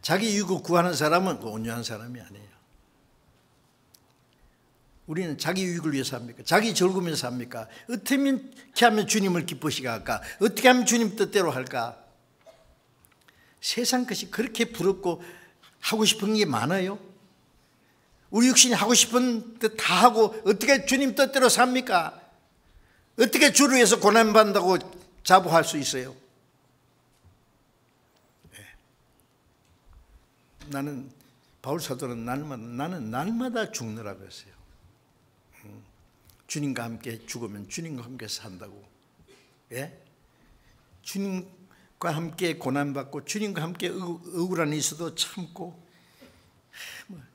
자기 유익을 구하는 사람은 온유한 사람이 아니에요. 우리는 자기 유익을 위해서 합니까? 자기 즐거움을 위해서 합니까? 어떻게 하면 주님을 기쁘시게 할까? 어떻게 하면 주님 뜻대로 할까? 세상 것이 그렇게 부럽고 하고 싶은 게 많아요. 우리 육신이 하고 싶은 뜻 다 하고 어떻게 주님 뜻대로 삽니까? 어떻게 주를 위해서 고난받는다고 자부할 수 있어요? 나는 바울 사도는 나는 날마다 죽느라고 했어요. 주님과 함께 죽으면 주님과 함께 산다고. 주님과 함께 고난받고 주님과 함께 억울한 일이 있어도 참고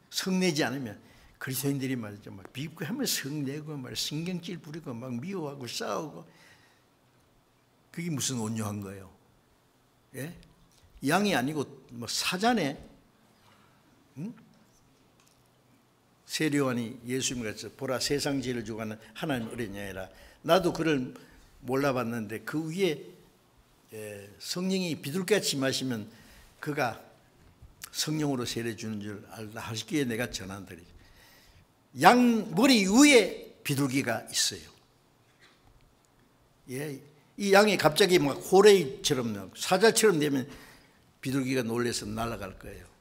성내지 않으면, 그리스도인들이 말이죠, 막 비교하면 성내고 막 신경질 부리고 막 미워하고 싸우고, 그게 무슨 온유한 거예요? 양이 아니고 뭐 사자네. 세례요한이 예수님께서 보라 세상 죄를 주고 가는 하나님 어린 양이라. 나도 그를 몰라봤는데 그 위에 성령이 비둘기같이 마시면 그가 성령으로 세례 주는 줄 알라 하시기에 내가 전한다리. 양 머리 위에 비둘기가 있어요. 이 양이 갑자기 막 호레이처럼 사자처럼 되면 비둘기가 놀라서 날아갈 거예요.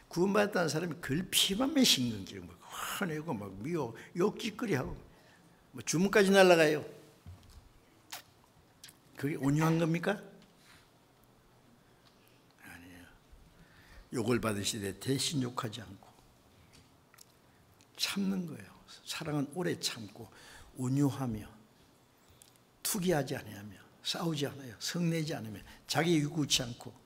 구원받았다는 사람이 글피만 신경질 막 화내고 막 미워 욕짓거리하고 뭐 주문까지 날아가요. 그게 온유한 겁니까? 아니에요. 욕을 받으시되 대신 욕하지 않고 참는 거예요. 사랑은 오래 참고 온유하며 투기하지 아니하며 싸우지 않아요. 성내지 않으며 자기 유구치 않고.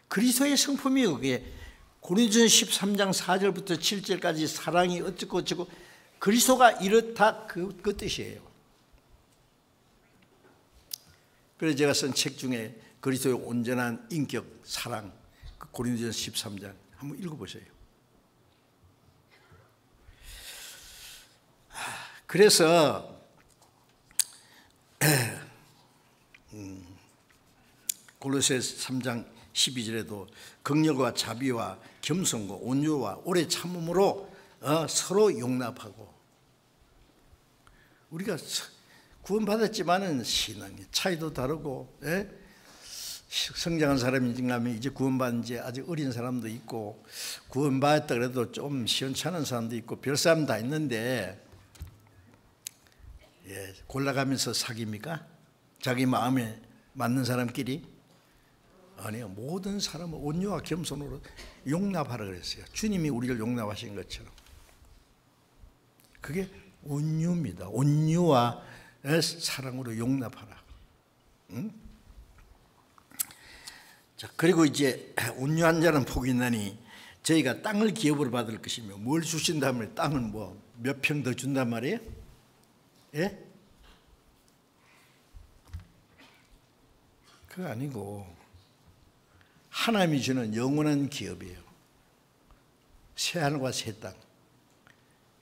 그리스도의 성품이 그게 고린도전서 13장 4절부터 7절까지 사랑이 어쩌고 저쩌고 그리스도가 이렇다 그 뜻이에요. 그래서 제가 쓴 책 중에 그리스도의 온전한 인격 사랑, 그 고린도전서 13장 한번 읽어보세요. 그래서 골로새서 3장 12절에도 긍휼과 자비와 겸손과 온유와 오래 참음으로 서로 용납하고. 우리가 구원받았지만은 신앙의 차이도 다르고 성장한 사람인가면 이제 구원받은 지 아직 어린 사람도 있고, 구원받았다 그래도 좀 시원찮은 사람도 있고, 별 사람 다 있는데, 골라가면서 사깁니까? 자기 마음에 맞는 사람끼리? 아니요. 모든 사람을 온유와 겸손으로 용납하라 그랬어요. 주님이 우리를 용납하신 것처럼. 그게 온유입니다. 온유와 사랑으로 용납하라. 응? 자, 그리고 이제 온유한 자는 복이 있나니 저희가 땅을 기업으로 받을 것이며, 뭘 주신다면 땅은 뭐 몇 평 더 준단 말이에요? 예? 그거 아니고 하나님이 주는 영원한 기업이에요. 새하늘과 새 땅.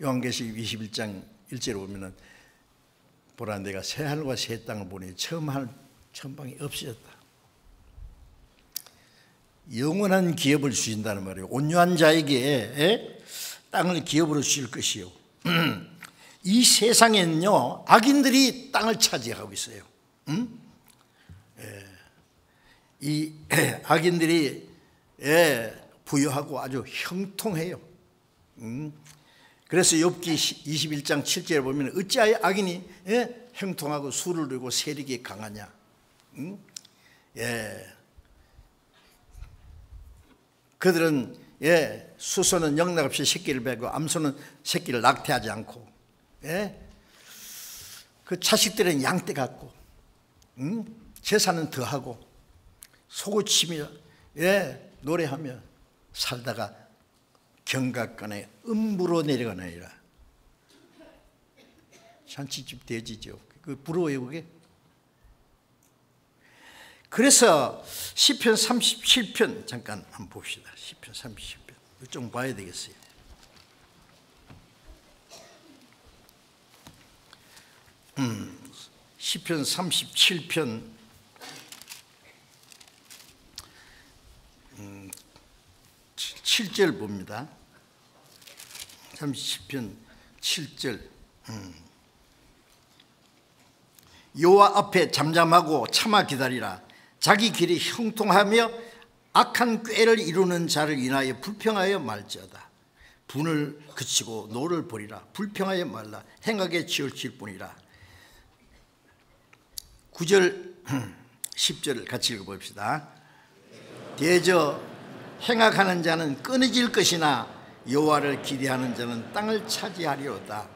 요한계시록 21장 1절에 보면은 보라, 내가 새하늘과 새 땅을 보니 처음 하늘 천방이 없어졌다. 영원한 기업을 주신다는 말이에요. 온유한 자에게 땅을 기업으로 주실 것이요. 이 세상에는요, 악인들이 땅을 차지하고 있어요. 이 악인들이 부유하고 아주 형통해요. 그래서 욥기 21장 7절에 보면 어찌하여 악인이 형통하고 수를 두고 세력이 강하냐. 그들은 수소는 영락없이 새끼를 베고 암소는 새끼를 낙태하지 않고, 그 자식들은 양떼 같고, 재산은 더하고, 소고치며 노래하며 살다가 경각간에 음부로 내려가느니라. 잔치집 돼지죠. 그 부러워요 그게. 그래서 시편 37편 잠깐 한번 봅시다. 시편 37편 좀 봐야 되겠어요. 시편 37편 7절 봅니다. 37편 7절. 여호와 앞에 잠잠하고 참아 기다리라. 자기 길이 형통하며 악한 꾀를 이루는 자를 인하여 불평하여 말지어다. 분을 그치고 노를 버리라. 불평하여 말라. 행하게 치우칠 뿐이라. 9절 10절을 같이 읽어봅시다. 대저 행악하는 자는 끊어질 것이나 여호와를 기대하는 자는 땅을 차지하리로다.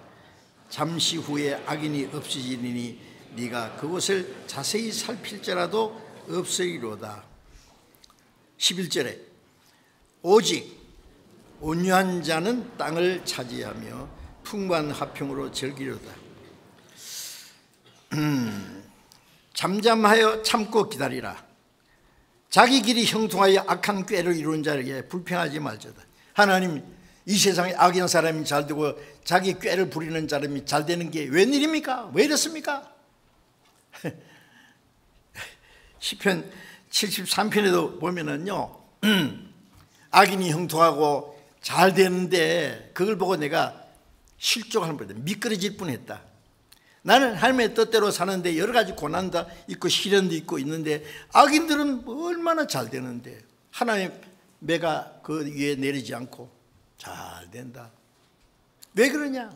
잠시 후에 악인이 없어지리니 네가 그곳을 자세히 살필지라도 없으리로다. 11절에 오직 온유한 자는 땅을 차지하며 풍부한 화평으로 즐기리로다. 잠잠하여 참고 기다리라. 자기 길이 형통하여 악한 꾀를 이루는 자에게 불평하지 말지어다. 하나님, 이 세상에 악한 사람이 잘 되고 자기 꾀를 부리는 사람이 잘 되는 게 웬일입니까? 왜 이렇습니까? 시편 73편에도 보면은요, 악인이 형통하고 잘 되는데 그걸 보고 내가 실족하는 거다. 미끄러질 뻔했다. 나는 하나님의 뜻대로 사는데 여러 가지 고난도 있고 시련도 있고 있는데 악인들은 얼마나 잘 되는데 하나님의 매가 그 위에 내리지 않고 잘 된다. 왜 그러냐?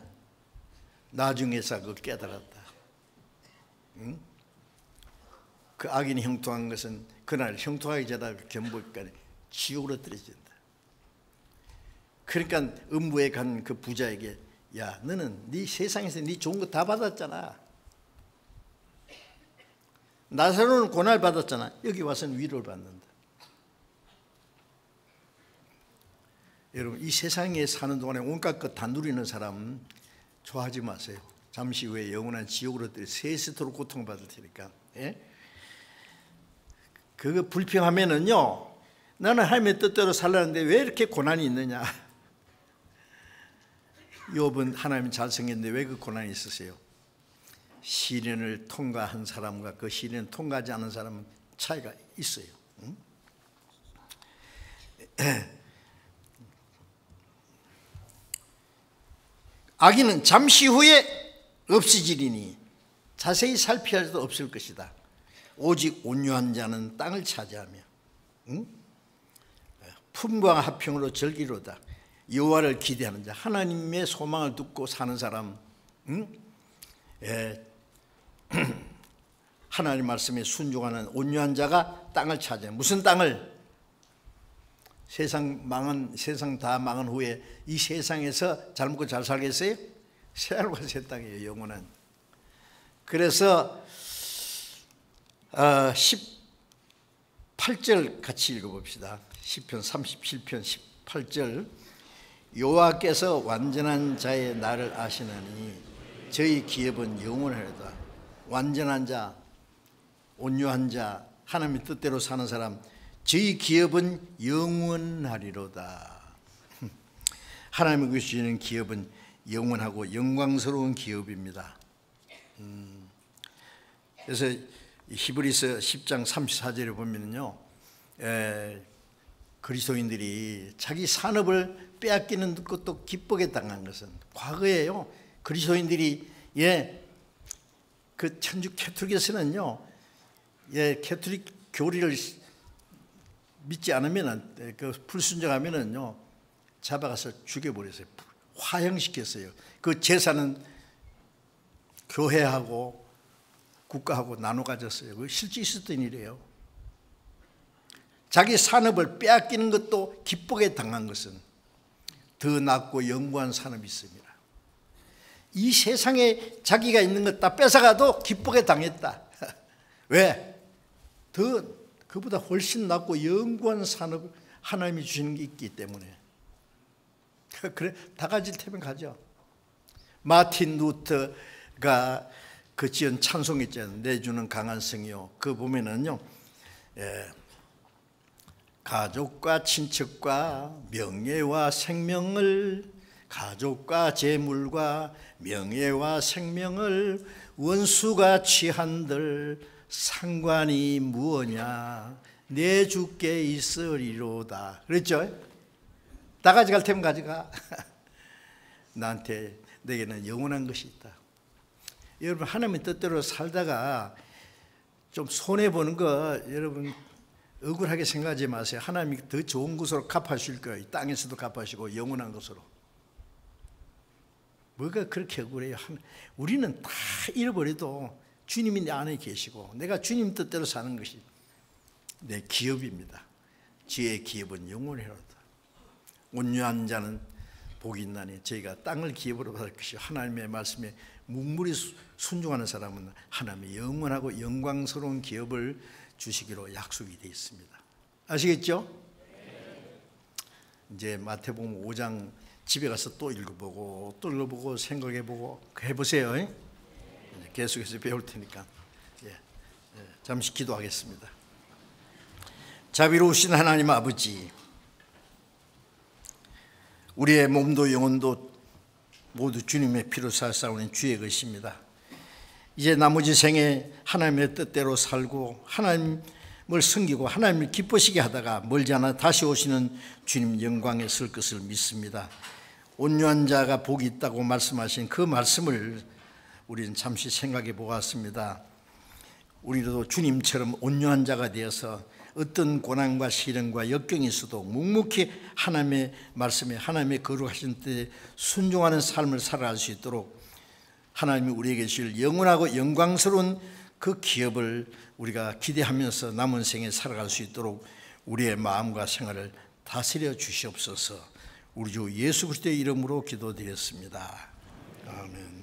나중에서 그걸 깨달았다. 응? 그 악인이 형통한 것은 그날 형통하기 전에 견보니까 지옥으로 떨어진다. 그러니까 음부에 간 그 부자에게, 야, 너는 네 세상에서 네 좋은 거 다 받았잖아. 나사로는 고난을 받았잖아. 여기 와서는 위로를 받는다. 여러분, 이 세상에 사는 동안에 온갖 것 다 누리는 사람 좋아하지 마세요. 잠시 후에 영원한 지옥으로 세세토록 고통받을 테니까. 그거 불평하면은요, 나는 하나님의 뜻대로 살라는데 왜 이렇게 고난이 있느냐. 욥은 하나님 잘생겼는데 왜 그 고난이 있으세요? 시련을 통과한 사람과 그 시련을 통과하지 않은 사람은 차이가 있어요. 응? 악인은 잠시 후에 없어지리니 자세히 살피할 수도 없을 것이다. 오직 온유한 자는 땅을 차지하며 품과 화평으로 즐기로다. 여호와를 기대하는 자, 하나님의 소망을 듣고 사는 사람, 하나님 말씀에 순종하는 온유한 자가 땅을 차지해. 무슨 땅을? 세상 다 망한 후에 이 세상에서 잘 먹고 잘 살겠어요? 새하늘과 새 땅이에요, 영원한. 그래서 18절 같이 읽어봅시다. 시편 37편 18절. 여호와께서 완전한 자의 날을 아시나니 저희 기업은 영원하리로다. 완전한 자, 온유한 자, 하나님의 뜻대로 사는 사람, 저희 기업은 영원하리로다. 하나님이 주시는 기업은 영원하고 영광스러운 기업입니다. 그래서 히브리서 10장 34절에 보면요, 그리스도인들이 자기 산업을 빼앗기는 것도 기쁘게 당한 것은, 과거에요 그리스도인들이 그 천주 캐톨릭에서는요, 캐톨릭 교리를 믿지 않으면, 그 불순종하면은요 잡아가서 죽여버렸어요. 화형시켰어요. 그 재산은 교회하고 국가하고 나눠 가졌어요. 그 실제 있었던 일이에요. 자기 산업을 빼앗기는 것도 기쁘게 당한 것은 더 낫고 영구한 산업이 있습니다. 이 세상에 자기가 있는 것 다 뺏어가도 기쁘게 당했다. 왜? 그보다 훨씬 낫고 영구한 산업을 하나님이 주시는 게 있기 때문에. 그래, 다 가질 테면 가죠. 마틴 루터가 그 지은 찬송 있잖아요. 내주는 강한 성이요. 그 보면은요, 가족과 친척과 명예와 생명을, 가족과 재물과 명예와 생명을 원수가 취한들 상관이 무엇냐, 내 주께 있으리로다. 그랬죠? 다 가져갈 테면 가져가. 내게는 영원한 것이 있다. 여러분, 하나님의 뜻대로 살다가 좀 손해보는 거 여러분 억울하게 생각하지 마세요. 하나님이 더 좋은 것으로 갚아주실 거예요. 땅에서도 갚아주시고 영원한 것으로. 뭐가 그렇게 억울해요? 우리는 다 잃어버려도 주님이 내 안에 계시고 내가 주님 뜻대로 사는 것이 내 기업입니다. 지혜의 기업은 영원하리로다. 온유한 자는 복이 있나니 저희가 땅을 기업으로 받을 것이요, 하나님의 말씀에 묵묵히 순종하는 사람은 하나님의 영원하고 영광스러운 기업을 주시기로 약속이 되어 있습니다. 아시겠죠? 이제 마태복음 5장 집에 가서 또 읽어보고 생각해보고 해보세요. 계속해서 배울 테니까. 잠시 기도하겠습니다. 자비로우신 하나님 아버지, 우리의 몸도 영혼도 모두 주님의 피로 살아오는 주의 것입니다. 이제 나머지 생에 하나님의 뜻대로 살고 하나님을 섬기고 하나님을 기쁘시게 하다가 멀지 않아 다시 오시는 주님 영광에 설 것을 믿습니다. 온유한 자가 복이 있다고 말씀하신 그 말씀을 우리는 잠시 생각해 보았습니다. 우리도 주님처럼 온유한 자가 되어서 어떤 고난과 시련과 역경이 있어도 묵묵히 하나님의 말씀에, 하나님의 거룩하신 뜻에 순종하는 삶을 살아갈 수 있도록 하나님이 우리에게 주실 영원하고 영광스러운 그 기업을 우리가 기대하면서 남은 생에 살아갈 수 있도록 우리의 마음과 생활을 다스려 주시옵소서. 우리 주 예수 그리스도의 이름으로 기도드렸습니다. 아멘.